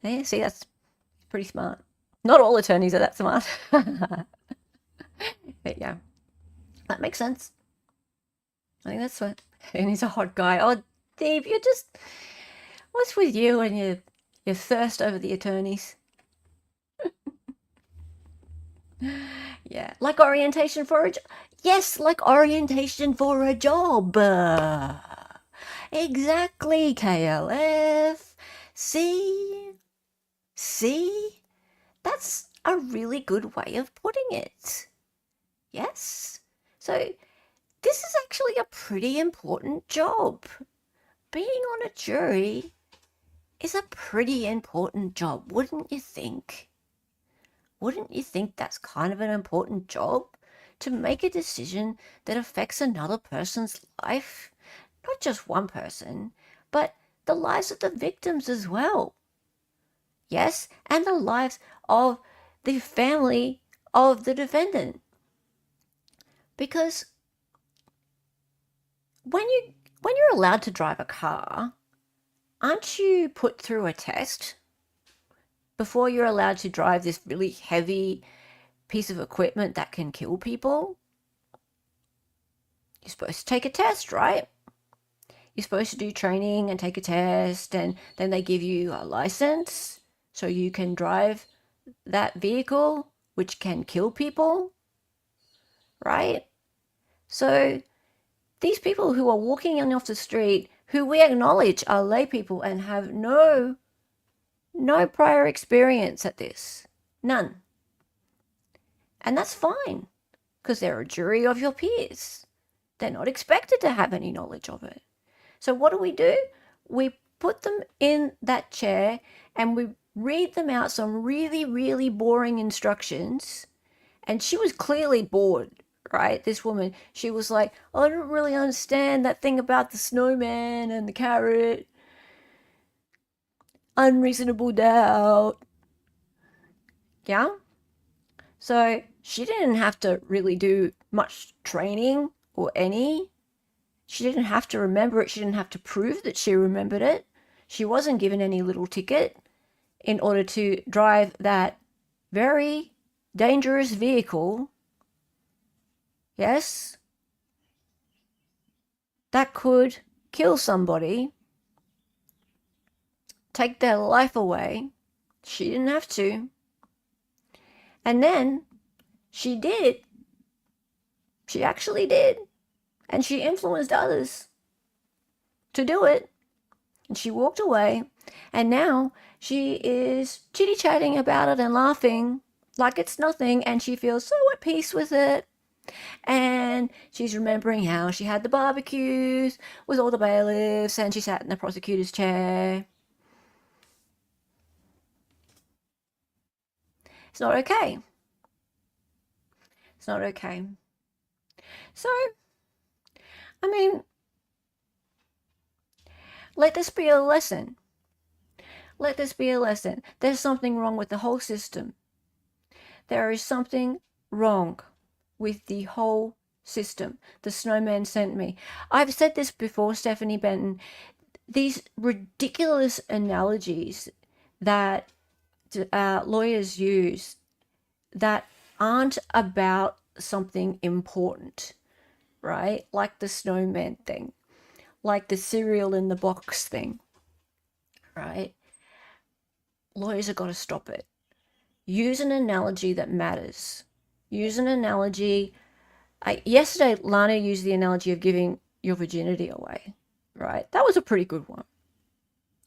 Yeah, see, that's pretty smart. Not all attorneys are that smart. But yeah, that makes sense. I think that's what. And he's a hot guy. Oh, Dave, you're just. What's with you and your thirst over the attorneys? Yeah, like orientation for a job. Yes, like orientation for a job. Exactly, KLF. See? See? That's a really good way of putting it. Yes? So, this is actually a pretty important job. Being on a jury is a pretty important job, wouldn't you think? Wouldn't you think that's kind of an important job? To make a decision that affects another person's life? Not just one person, but the lives of the victims as well. Yes, and the lives of the family of the defendant. Because when you're allowed to drive a car, aren't you put through a test before you're allowed to drive this really heavy piece of equipment that can kill people? You're supposed to take a test, right? You're supposed to do training and take a test, and then they give you a license so you can drive that vehicle which can kill people, right? So these people who are walking off the street, who we acknowledge are lay people and have no prior experience at this, none. And that's fine, because they're a jury of your peers. They're not expected to have any knowledge of it. So what do? We put them in that chair and we read them out some really, really boring instructions. And she was clearly bored, right? This woman, she was like, oh, I don't really understand that thing about the snowman and the carrot. Unreasonable doubt. Yeah? So she didn't have to really do much training or any. She didn't have to remember it. She didn't have to prove that she remembered it. She wasn't given any little ticket in order to drive that very dangerous vehicle. Yes, that could kill somebody, take their life away. She didn't have to. And then she did. She actually did. And she influenced others to do it. And she walked away. And now she is chitty-chatting about it and laughing like it's nothing. And she feels so at peace with it. And she's remembering how she had the barbecues with all the bailiffs and she sat in the prosecutor's chair. It's not okay. It's not okay. So, I mean, Let this be a lesson. Let this be a lesson. There's something wrong with the whole system. There is something wrong with the whole system. The snowman sent me. I've said this before, Stephanie Benton. These ridiculous analogies that lawyers use that aren't about something important, right? Like the snowman thing, like the cereal in the box thing, right? Lawyers have got to stop it. Use an analogy that matters. Use an analogy. Yesterday, Lana used the analogy of giving your virginity away, right? That was a pretty good one,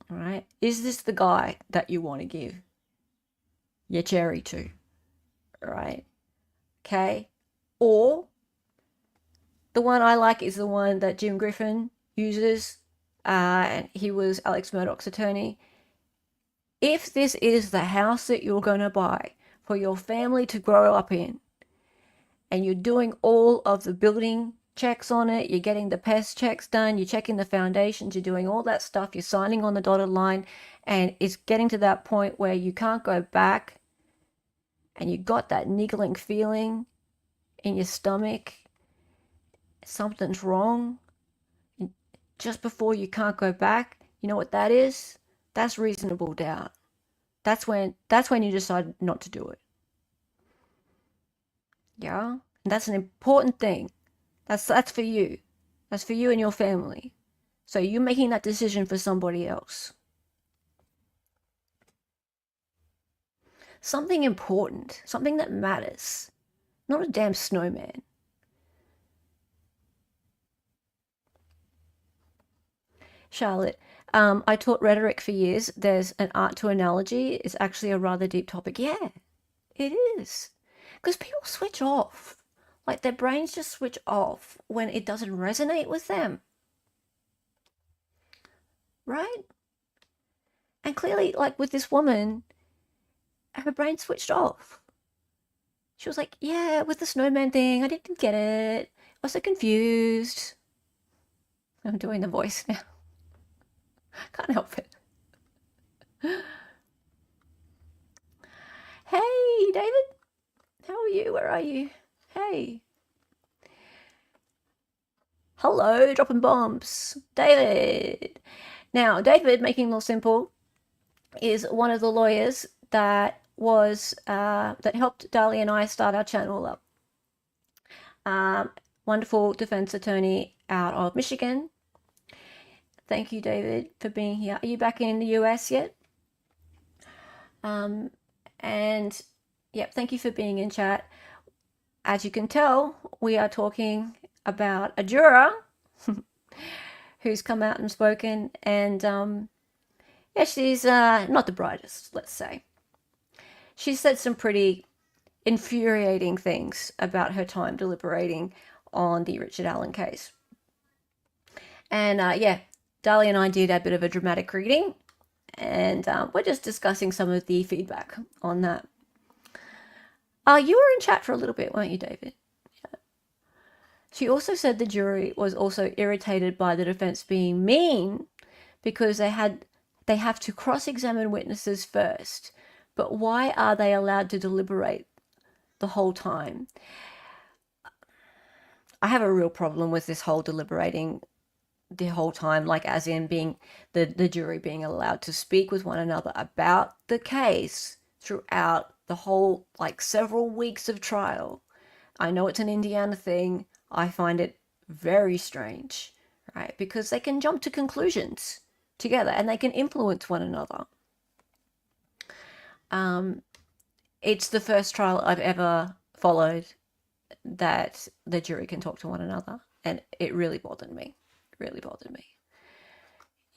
all right? Is this the guy that you want to give your cherry to, right? Okay. Or the one I like is the one that Jim Griffin uses, and he was Alex Murdoch's attorney. If this is the house that you're going to buy for your family to grow up in, and you're doing all of the building checks on it, you're getting the pest checks done, you're checking the foundations, you're doing all that stuff, you're signing on the dotted line, and it's getting to that point where you can't go back, and you got that niggling feeling in your stomach, something's wrong, just before you can't go back, you know what that is? That's reasonable doubt. That's when you decide not to do it. Yeah? And that's an important thing. That's for you. That's for you and your family. So you're making that decision for somebody else. Something important, something that matters. Not a damn snowman. Charlotte, I taught rhetoric for years. There's an art to analogy. It's actually a rather deep topic. Yeah, it is. Because people switch off. Like their brains just switch off when it doesn't resonate with them. Right? And clearly, like with this woman, her brain switched off. She was like, yeah, with the snowman thing, I didn't get it. I was so confused. I'm doing the voice now. Can't help it. Hey, David. How are you? Where are you? Hey. Hello, dropping bombs. David. Now, David, making it more simple, is one of the lawyers that was that helped Dali and I start our channel up. Wonderful defense attorney out of Michigan. Thank you, David, for being here. Are you back in the US yet? And yep, thank you for being in chat. As you can tell, we are talking about a juror who's come out and spoken, and yeah, she's not the brightest, let's say. She said some pretty infuriating things about her time deliberating on the Richard Allen case. And yeah, Dali and I did a bit of a dramatic reading, and we're just discussing some of the feedback on that. You were in chat for a little bit, weren't you, David? Yeah. She also said the jury was also irritated by the defense being mean because they have to cross-examine witnesses first. But why are they allowed to deliberate the whole time? I have a real problem with this whole deliberating the whole time, like as in being the jury being allowed to speak with one another about the case throughout the whole, like, several weeks of trial. I know it's an Indiana thing. I find it very strange, right? Because they can jump to conclusions together and they can influence one another. It's the first trial I've ever followed that the jury can talk to one another, and it really bothered me.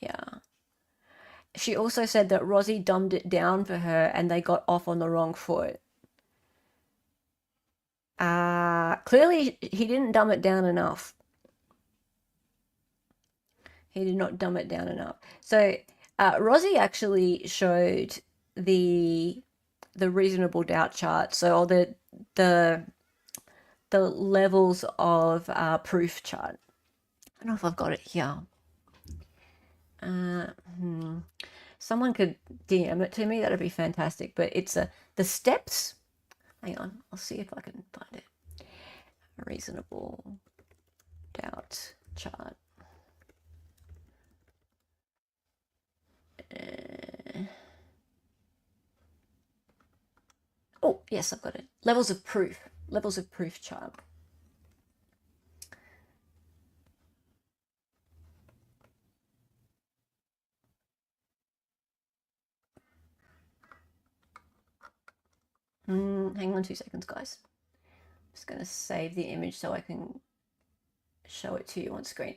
Yeah. She also said that Rosie dumbed it down for her and they got off on the wrong foot. Clearly he didn't dumb it down enough. He did not dumb it down enough. So Rosie actually showed the reasonable doubt chart. So all the levels of proof chart. I don't know if I've got it here. Someone could DM it to me, that'd be fantastic. But it's the steps. Hang on, I'll see if I can find it. A reasonable doubt chart. Oh, yes, I've got it. Levels of proof chart. Hang on 2 seconds, guys. I'm just going to save the image so I can show it to you on screen.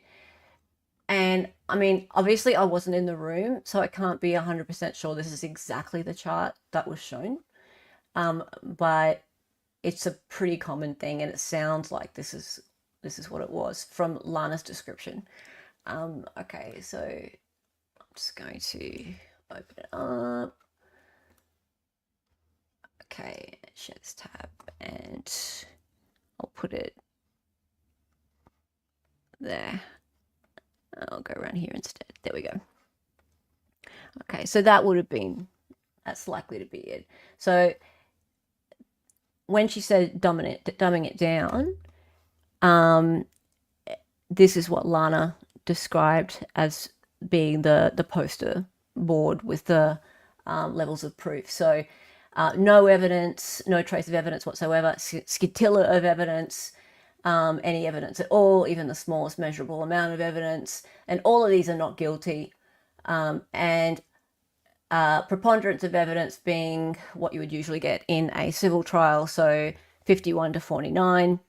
And I mean, obviously I wasn't in the room, so I can't be 100% sure this is exactly the chart that was shown. But it's a pretty common thing, and it sounds like this is what it was from Lana's description. Okay, so I'm just going to open it up. Okay, share this tab, and I'll put it there. I'll go around here instead. There we go. Okay, so that's likely to be it. So when she said dumbing it down, this is what Lana described as being the poster board with the levels of proof. So no evidence, no trace of evidence whatsoever, scintilla of evidence, any evidence at all, even the smallest measurable amount of evidence, and all of these are not guilty. And preponderance of evidence being what you would usually get in a civil trial, so 51 to 49.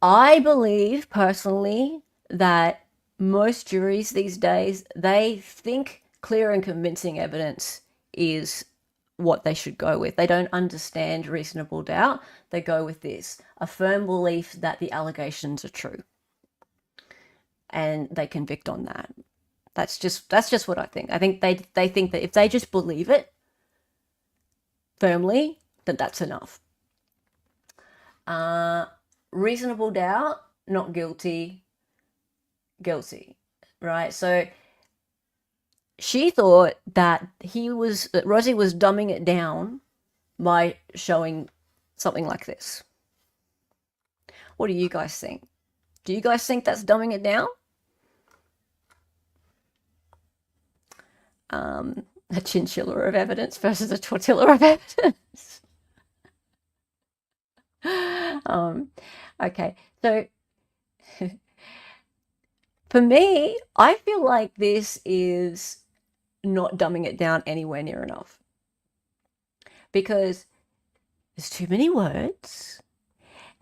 I believe personally that most juries these days, they think clear and convincing evidence is what they should go with. They don't understand reasonable doubt. They go with this, a firm belief that the allegations are true, and they convict on that. That's just what I think. I think they think that if they just believe it firmly, then that's enough. Reasonable doubt, not guilty, guilty, right? So she thought that Rosie was dumbing it down by showing something like this. What do you guys think? Do you guys think that's dumbing it down? A chinchilla of evidence versus a tortilla of evidence. Okay, so for me, I feel like this is not dumbing it down anywhere near enough, because there's too many words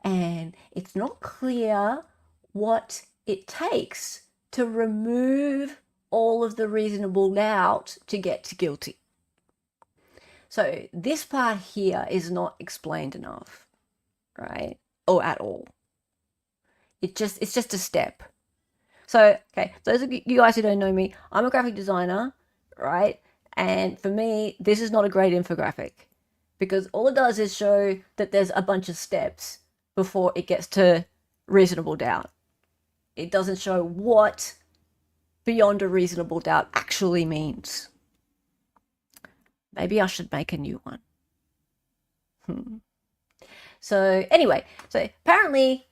and it's not clear what it takes to remove all of the reasonable doubt to get to guilty. So this part here is not explained enough, right? Or at all. It's just a step. So, okay, those of you guys who don't know me, I'm a graphic designer, right? And for me, this is not a great infographic, because all it does is show that there's a bunch of steps before it gets to reasonable doubt. It doesn't show what beyond a reasonable doubt actually means. Maybe I should make a new one. So anyway, so apparently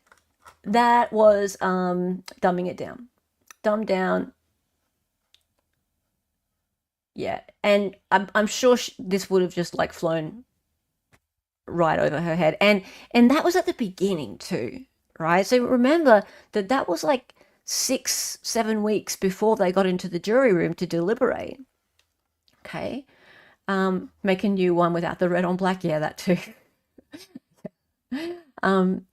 that was dumbing it down. Dumb down. Yeah, and I'm sure this would have just like flown right over her head. And that was at the beginning too, right? So remember that was like 6-7 weeks before they got into the jury room to deliberate. Okay. Make a new one without the red on black. Yeah, that too. And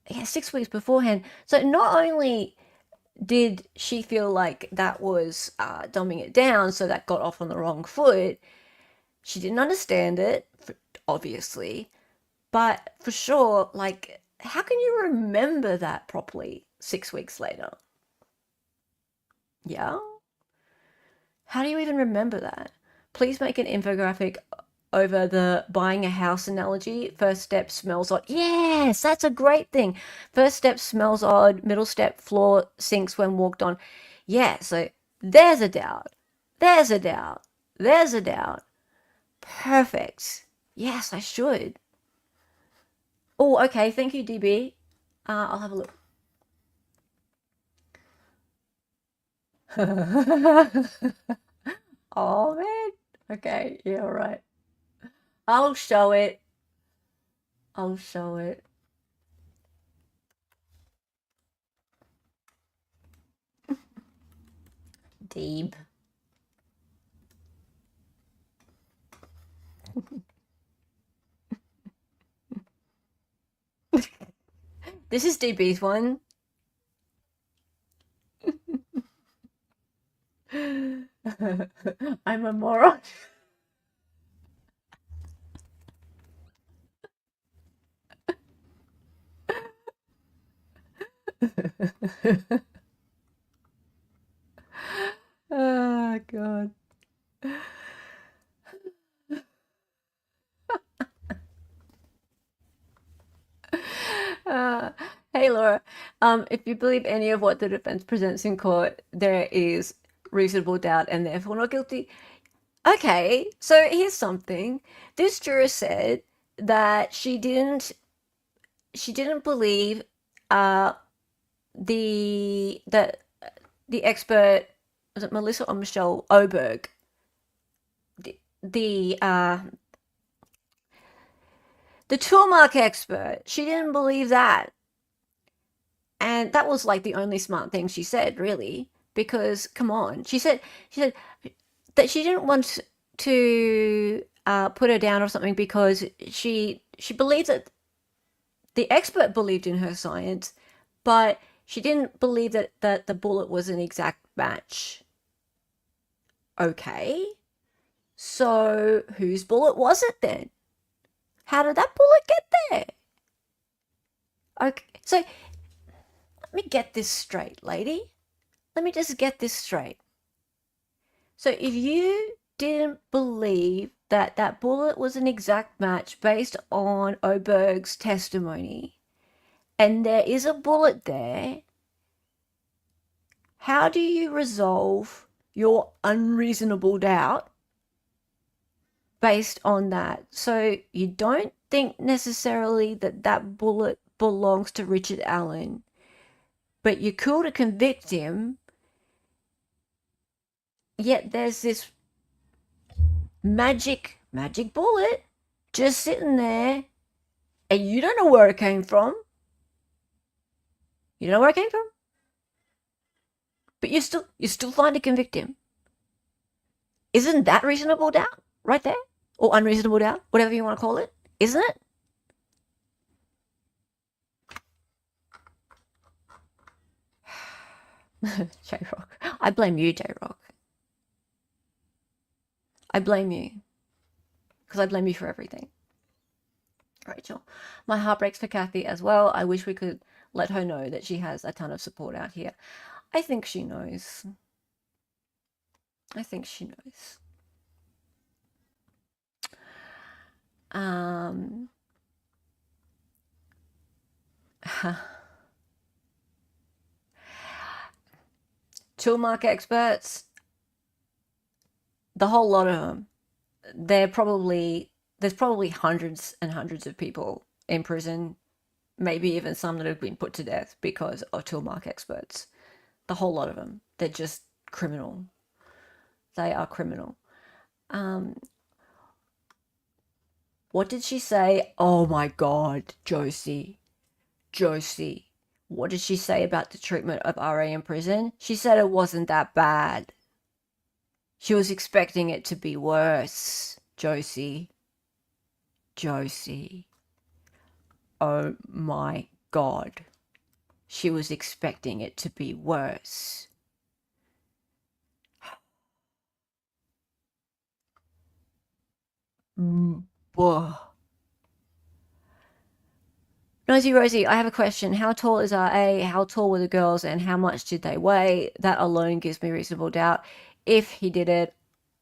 yeah, 6 weeks beforehand. So not only did she feel like that was dumbing it down, so that got off on the wrong foot, she didn't understand it, obviously, but for sure, like, how can you remember that properly 6 weeks later? Yeah? How do you even remember that? Please make an infographic over the buying a house analogy. First step smells odd. Yes, that's a great thing. First step smells odd. Middle step, floor sinks when walked on. Yeah, so there's a doubt. There's a doubt. There's a doubt. Perfect. Yes, I should. Oh, okay. Thank you, DB. I'll have a look. Oh, man. Okay. Yeah, all right. I'll show it. I'll show it. Deeb. This is DB's one. I'm a moron. Oh, God. Uh, hey, Laura. If you believe any of what the defense presents in court, there is reasonable doubt and therefore not guilty. Okay, so here's something. This juror said that she didn't believe uh the the expert, was it Melissa or Michelle Oberg, the the toolmark expert. She didn't believe that. And that was like the only smart thing she said, really, because come on. She said that she didn't want to put her down or something because she believed that the expert believed in her science, but she didn't believe that the bullet was an exact match. Okay, so whose bullet was it then? How did that bullet get there? Okay, so let me get this straight, lady. Let me just get this straight. So if you didn't believe that that bullet was an exact match based on Oberg's testimony, and there is a bullet there, how do you resolve your unreasonable doubt based on that? So you don't think necessarily that that bullet belongs to Richard Allen, but you're cool to convict him, yet there's this magic bullet just sitting there, and you don't know where it came from. You don't know where it came from, but you're still fine to convict him. Isn't that reasonable doubt right there, or unreasonable doubt, whatever you want to call it? Isn't it? J Rock, I blame you, J Rock. I blame you because I blame you for everything. Rachel, my heart breaks for Kathy as well. I wish we could let her know that she has a ton of support out here. I think she knows. I think she knows. Toolmark experts, the whole lot of them, there's probably hundreds and hundreds of people in prison, maybe even some that have been put to death because of toolmark experts. The whole lot of them. They're just criminal. They are criminal. What did she say? Oh my God, Josie. What did she say about the treatment of RA in prison? She said it wasn't that bad. She was expecting it to be worse, Josie. Oh my God. She was expecting it to be worse. Whoa. Nosy Rosie, I have a question. How tall is RA? How tall were the girls and how much did they weigh? That alone gives me reasonable doubt. If he did it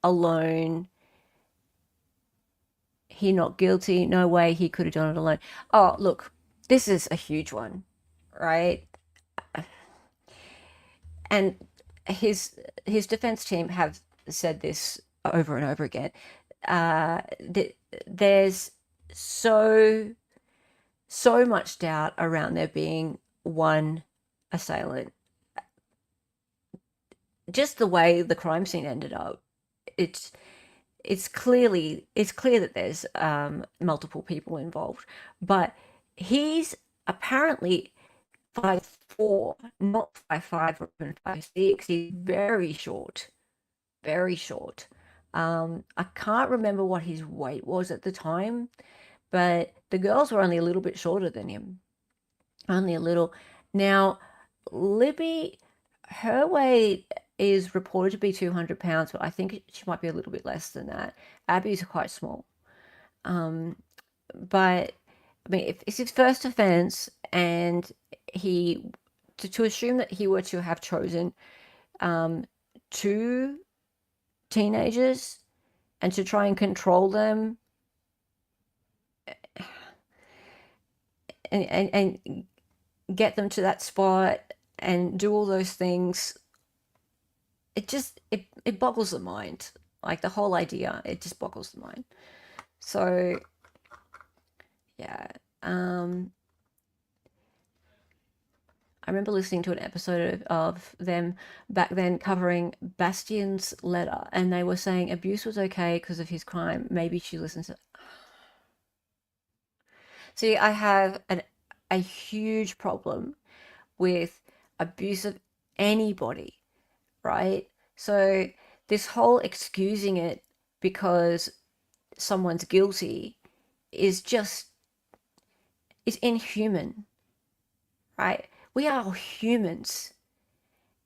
alone, he not guilty. No way he could have done it alone. Oh, look, this is a huge one, right? And his defense team have said this over and over again. There's so much doubt around there being one assailant. Just the way the crime scene ended up, it's clear that there's multiple people involved, but he's apparently 5'4", not 5'5" or even 5'6". He's very short, very short. I can't remember what his weight was at the time, but the girls were only a little bit shorter than him. Only a little. Now, Libby, her weight is reported to be 200 pounds, but I think she might be a little bit less than that. Abby's quite small. But I mean, if it's his first offense, and he to assume that he were to have chosen two teenagers and to try and control them and get them to that spot and do all those things, it boggles the mind. Like, the whole idea, it just boggles the mind. So yeah, I remember listening to an episode of them back then covering Bastian's letter, and they were saying abuse was okay because of his crime. Maybe she listens to. See, I have a huge problem with abuse of anybody, right? So this whole excusing it because someone's guilty is inhuman, right? We are humans.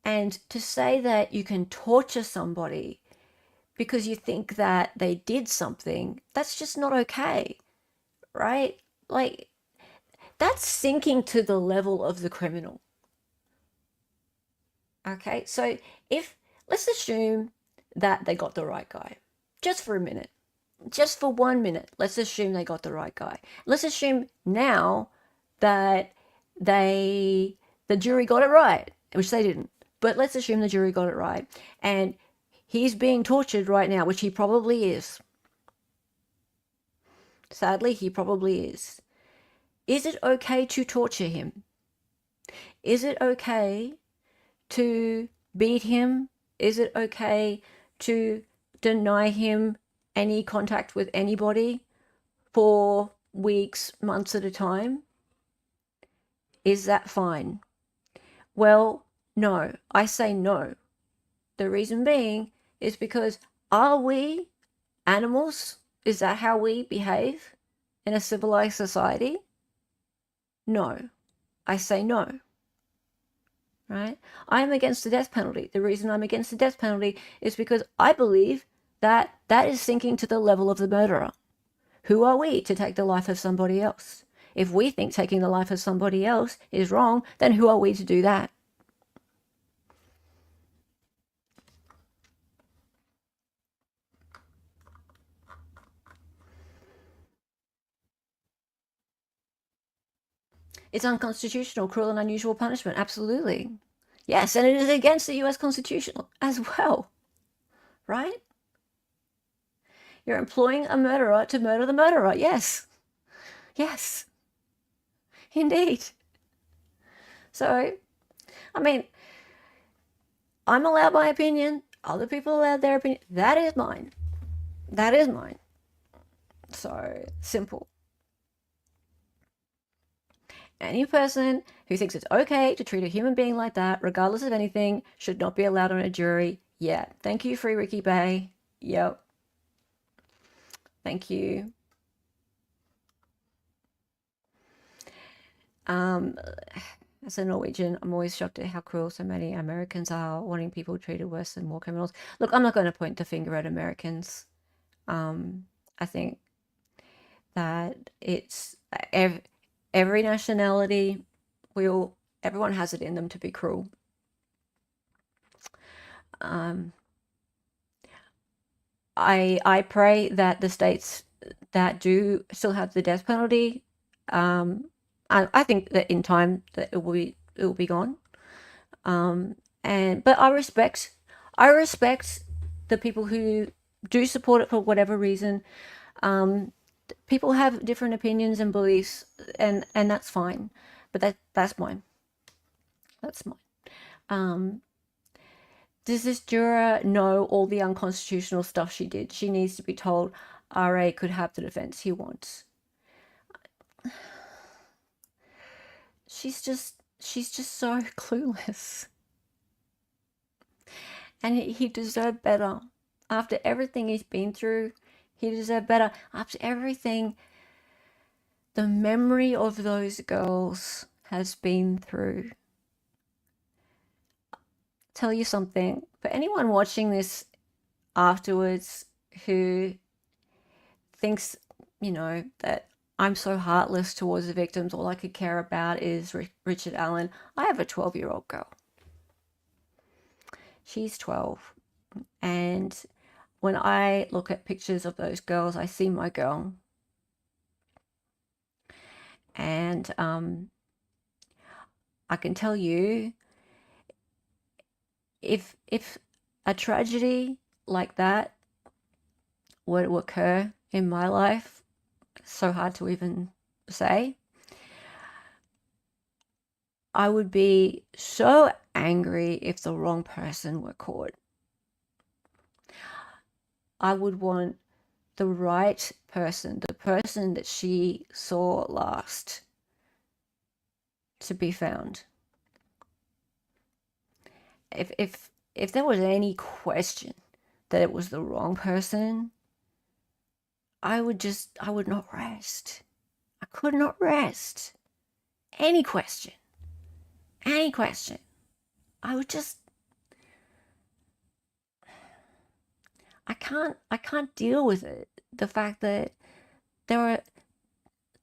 And to say that you can torture somebody because you think that they did something, that's just not okay, right? Like, that's sinking to the level of the criminal. Okay, so let's assume that they got the right guy, just for a minute, just for 1 minute, let's assume they got the right guy. Let's assume now that the jury got it right, which they didn't. But let's assume the jury got it right, and he's being tortured right now, which he probably is. Sadly, he probably is. Is it okay to torture him? Is it okay to beat him? Is it okay to deny him any contact with anybody for weeks, months at a time? Is that fine? Well, no. I say no. The reason being is because, are we animals? Is that how we behave in a civilized society? No. I say no. Right? I am against the death penalty. The reason I'm against the death penalty is because I believe that that is sinking to the level of the murderer. Who are we to take the life of somebody else? If we think taking the life of somebody else is wrong, then who are we to do that? It's unconstitutional, cruel and unusual punishment. Absolutely. Yes, and it is against the US Constitution as well. Right? You're employing a murderer to murder the murderer. Yes. Yes. Indeed. So, I mean, I'm allowed my opinion. Other people allowed their opinion. That is mine. That is mine. So, simple. Any person who thinks it's okay to treat a human being like that, regardless of anything, should not be allowed on a jury. Yeah. Thank you, Free Ricky Bay. Yep. Thank you. As a Norwegian, I'm always shocked at how cruel so many Americans are, wanting people treated worse than war criminals. Look, I'm not going to point the finger at Americans. I think that it's every nationality, everyone has it in them to be cruel. I pray that the states that do still have the death penalty, I think that in time that it will be gone. But I respect the people who do support it for whatever reason. People have different opinions and beliefs, and that's fine. But that's mine. That's mine. Um, does this juror know all the unconstitutional stuff she did? She needs to be told RA could have the defense he wants. She's just so clueless. And he deserved better. After everything he's been through, he deserved better. After everything the memory of those girls has been through. Tell you something, for anyone watching this afterwards who thinks, that I'm so heartless towards the victims, all I could care about is Richard Allen. I have a 12-year-old girl. She's 12. And when I look at pictures of those girls, I see my girl. And I can tell you, if a tragedy like that were to occur in my life, so hard to even say, I would be so angry if the wrong person were caught. I would want the right person, the person that she saw last, to be found. If there was any question that it was the wrong person, I would not rest. I could not rest. Any question. I would just, I can't deal with it. The fact that there are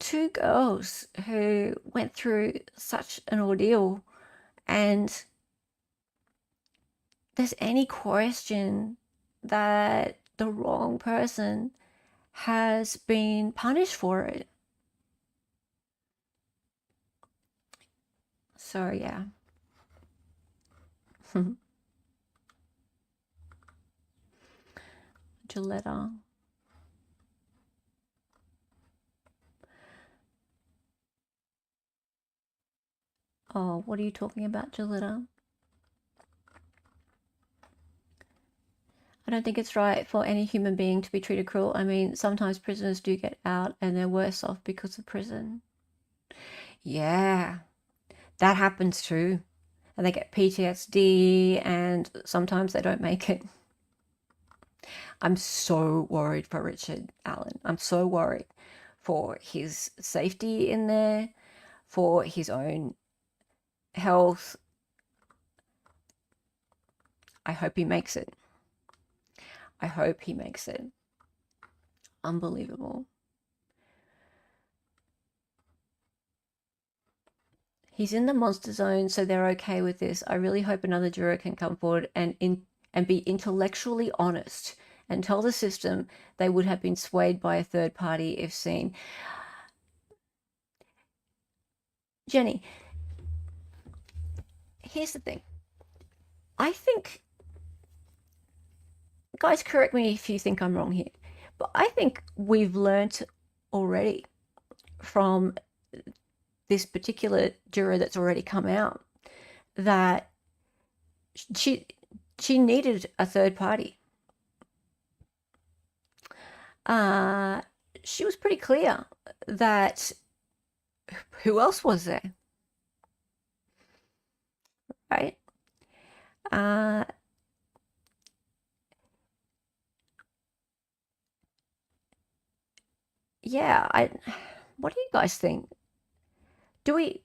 two girls who went through such an ordeal, and there's any question that the wrong person has been punished for it. So yeah. Gilletta. Oh, what are you talking about, Gilletta? I don't think it's right for any human being to be treated cruel. I mean, sometimes prisoners do get out and they're worse off because of prison. Yeah, that happens too. And they get PTSD and sometimes they don't make it. I'm so worried for Richard Allen. I'm so worried for his safety in there, for his own health. I hope he makes it. I hope he makes it. Unbelievable. He's in the monster zone, so they're okay with this. I really hope another juror can come forward and be intellectually honest and tell the system they would have been swayed by a third party if seen. Jenny, here's the thing. I think, guys, correct me if you think I'm wrong here, but I think we've learnt already from this particular juror that's already come out that she needed a third party. She was pretty clear that who else was there, right? Yeah, what do you guys think? Do we,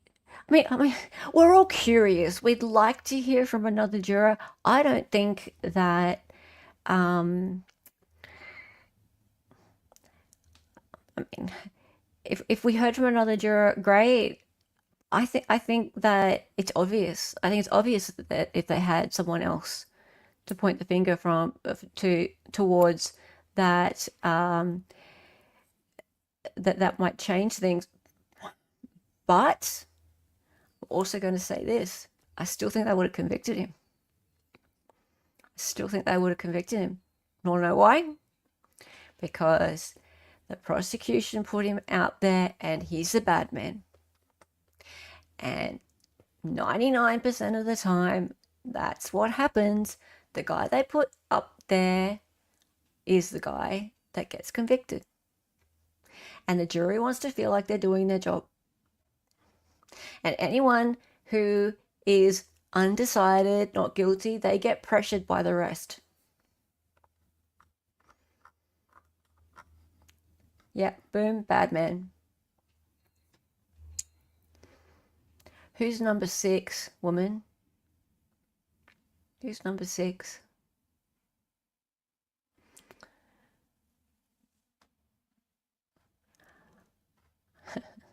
I mean, we're all curious. We'd like to hear from another juror. I don't think that, I mean, if we heard from another juror, great. I think that it's obvious. I think it's obvious that if they had someone else to point the finger towards, that that might change things. But I'm also going to say this: I still think they would have convicted him. still think they would have convicted him. Want to know why? Because the prosecution put him out there and he's the bad man. And 99% of the time, that's what happens. The guy they put up there is the guy that gets convicted. And the jury wants to feel like they're doing their job. And anyone who is undecided, not guilty, they get pressured by the rest. Yep, boom, bad man. Who's number 6, woman? Who's number 6?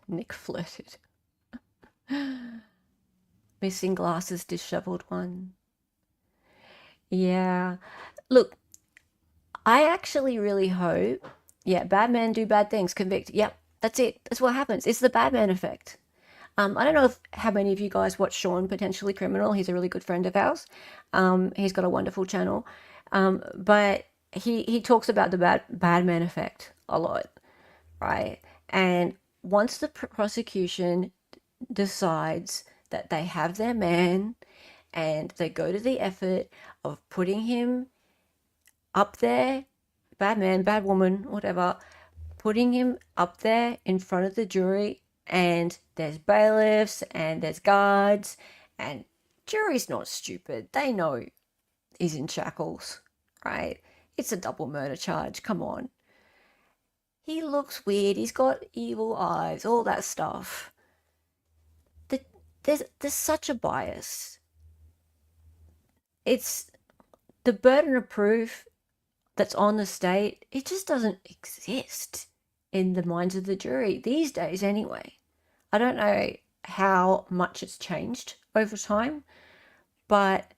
Nick flirted. Missing glasses, disheveled one. Yeah. Look, I actually really hope, bad men do bad things, convict. Yep, that's it. That's what happens. It's the bad man effect. I don't know how many of you guys watch Sean, Potentially Criminal. He's a really good friend of ours. He's got a wonderful channel. But he talks about the bad man effect a lot, right? And once the prosecution decides that they have their man and they go to the effort of putting him up there, bad man, bad woman, whatever, putting him up there in front of the jury, and there's bailiffs and there's guards, and jury's not stupid. They know he's in shackles, right? It's a double murder charge. Come on. He looks weird. He's got evil eyes, all that stuff. There's such a bias. It's the burden of proof that's on the state. It just doesn't exist in the minds of the jury these days anyway. I don't know how much it's changed over time, but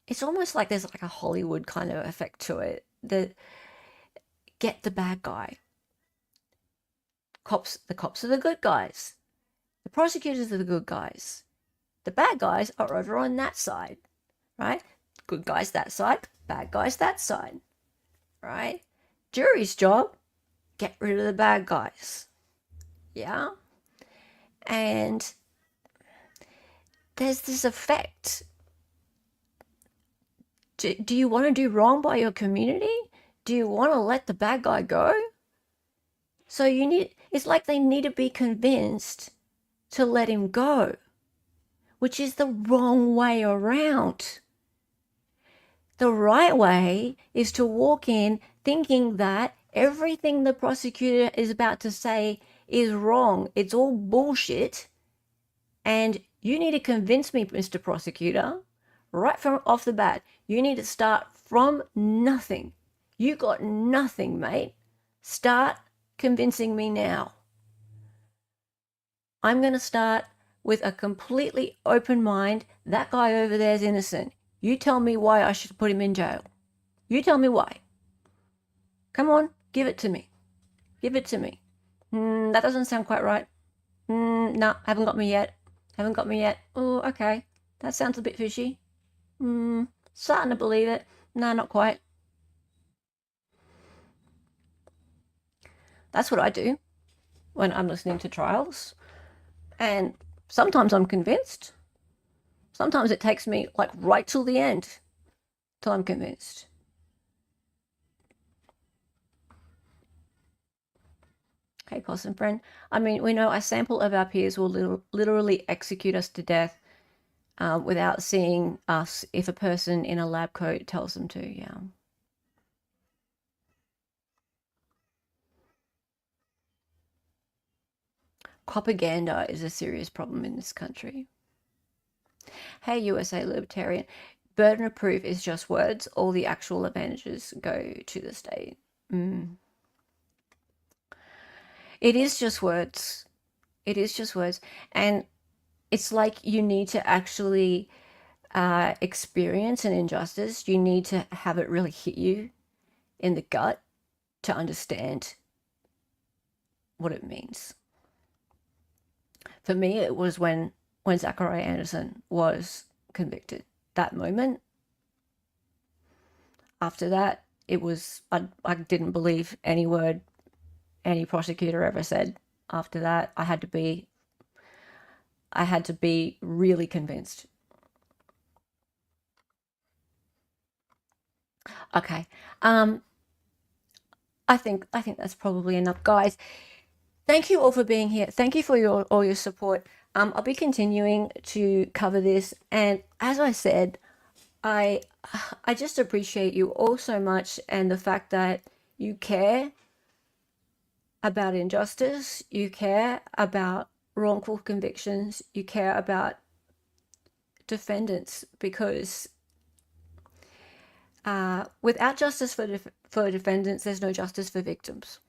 it's almost like there's like a Hollywood kind of effect to it. That get the bad guy. The cops are the good guys. The prosecutors are the good guys. The bad guys are over on that side, right? Good guys that side, bad guys that side, right? Jury's job, get rid of the bad guys. Yeah? And there's this effect. Do you want to do wrong by your community? Do you want to let the bad guy go? So it's like they need to be convinced to let him go, which is the wrong way around. The right way is to walk in thinking that everything the prosecutor is about to say is wrong. It's all bullshit. And you need to convince me, Mr. Prosecutor, right from off the bat. You need to start from nothing. You got nothing, mate. Start convincing me now. I'm going to start with a completely open mind. That guy over there is innocent. You tell me why I should put him in jail. You tell me why. Come on, give it to me. Give it to me. That doesn't sound quite right. Nah, haven't got me yet. Haven't got me yet. Oh, okay. That sounds a bit fishy. Starting to believe it. Nah, not quite. That's what I do when I'm listening to trials. And sometimes I'm convinced. Sometimes it takes me like right till the end till I'm convinced. Hey, possum friend. I mean, we know a sample of our peers will literally execute us to death without seeing us if a person in a lab coat tells them to, yeah. Propaganda is a serious problem in this country. Hey, USA Libertarian. Burden of proof is just words. All the actual advantages go to the state. It is just words. It is just words. And it's like you need to actually experience an injustice. You need to have it really hit you in the gut to understand what it means. For me, it was when Zachariah Anderson was convicted. That moment, after that, it was, I didn't believe any word any prosecutor ever said. After that, I had to be really convinced. Okay. I think that's probably enough, guys. Thank you all for being here. Thank you for all your support. I'll be continuing to cover this, and as I said, I I just appreciate you all so much, and the fact that you care about injustice, you care about wrongful convictions, you care about defendants, because without justice for defendants, there's no justice for victims.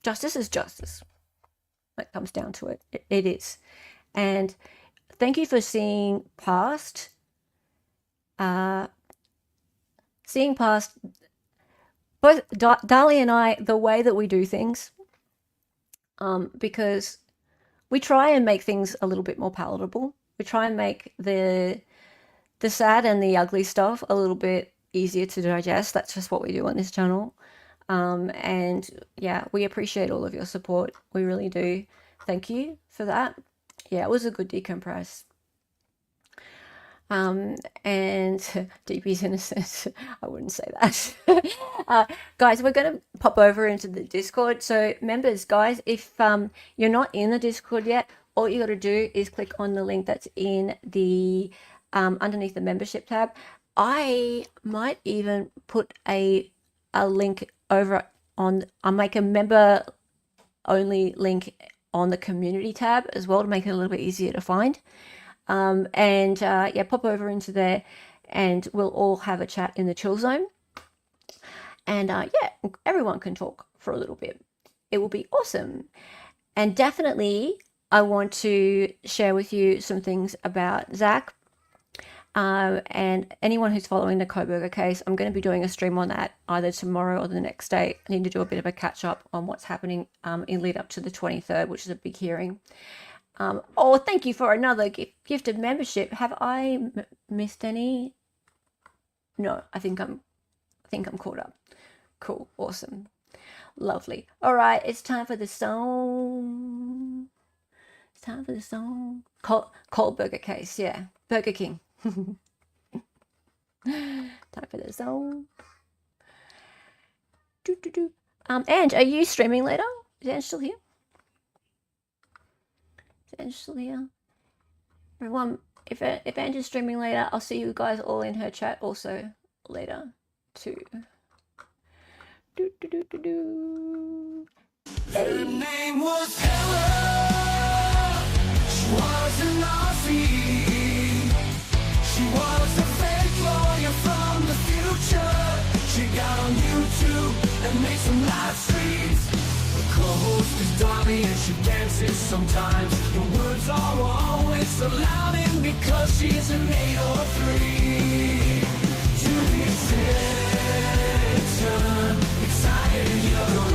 Justice is justice. That comes down to it. It is. And thank you for seeing past both Dali and I, the way that we do things, because we try and make things a little bit more palatable. We try and make the sad and the ugly stuff a little bit easier to digest. That's just what we do on this channel. And yeah, we appreciate all of your support. We really do. Thank you for that. Yeah, it was a good decompress. And DP's innocent. I wouldn't say that. Guys, we're going to pop over into the Discord. So members, guys, if you're not in the Discord yet, all you got to do is click on the link that's in the underneath the membership tab. I might even put a link over on, I'll make a member only link on the community tab as well to make it a little bit easier to find. Yeah, pop over into there and we'll all have a chat in the chill zone. And yeah, everyone can talk for a little bit. It will be awesome. And definitely, I want to share with you some things about Zach. And anyone who's following the Kohberger case, I'm going to be doing a stream on that either tomorrow or the next day. I need to do a bit of a catch up on what's happening in lead up to the 23rd, which is a big hearing. Oh, thank you for another gifted membership. Have I missed any? No, I think I'm caught up. Cool, awesome, lovely. All right, it's time for the song. It's time for the song. Kohberger case, yeah, Burger King. Time for the song. Ange, are you streaming later? Is Ange still here? Is Ange still here? Everyone, if Ange is streaming later, I'll see you guys all in her chat also later too. Her name was Ella. She was an Aussie. She was a fake lawyer from the future. She got on YouTube and made some live streams. The co-host is Dolly and she dances sometimes. The words are always so loud and because she's an 803. To the attention, excited young.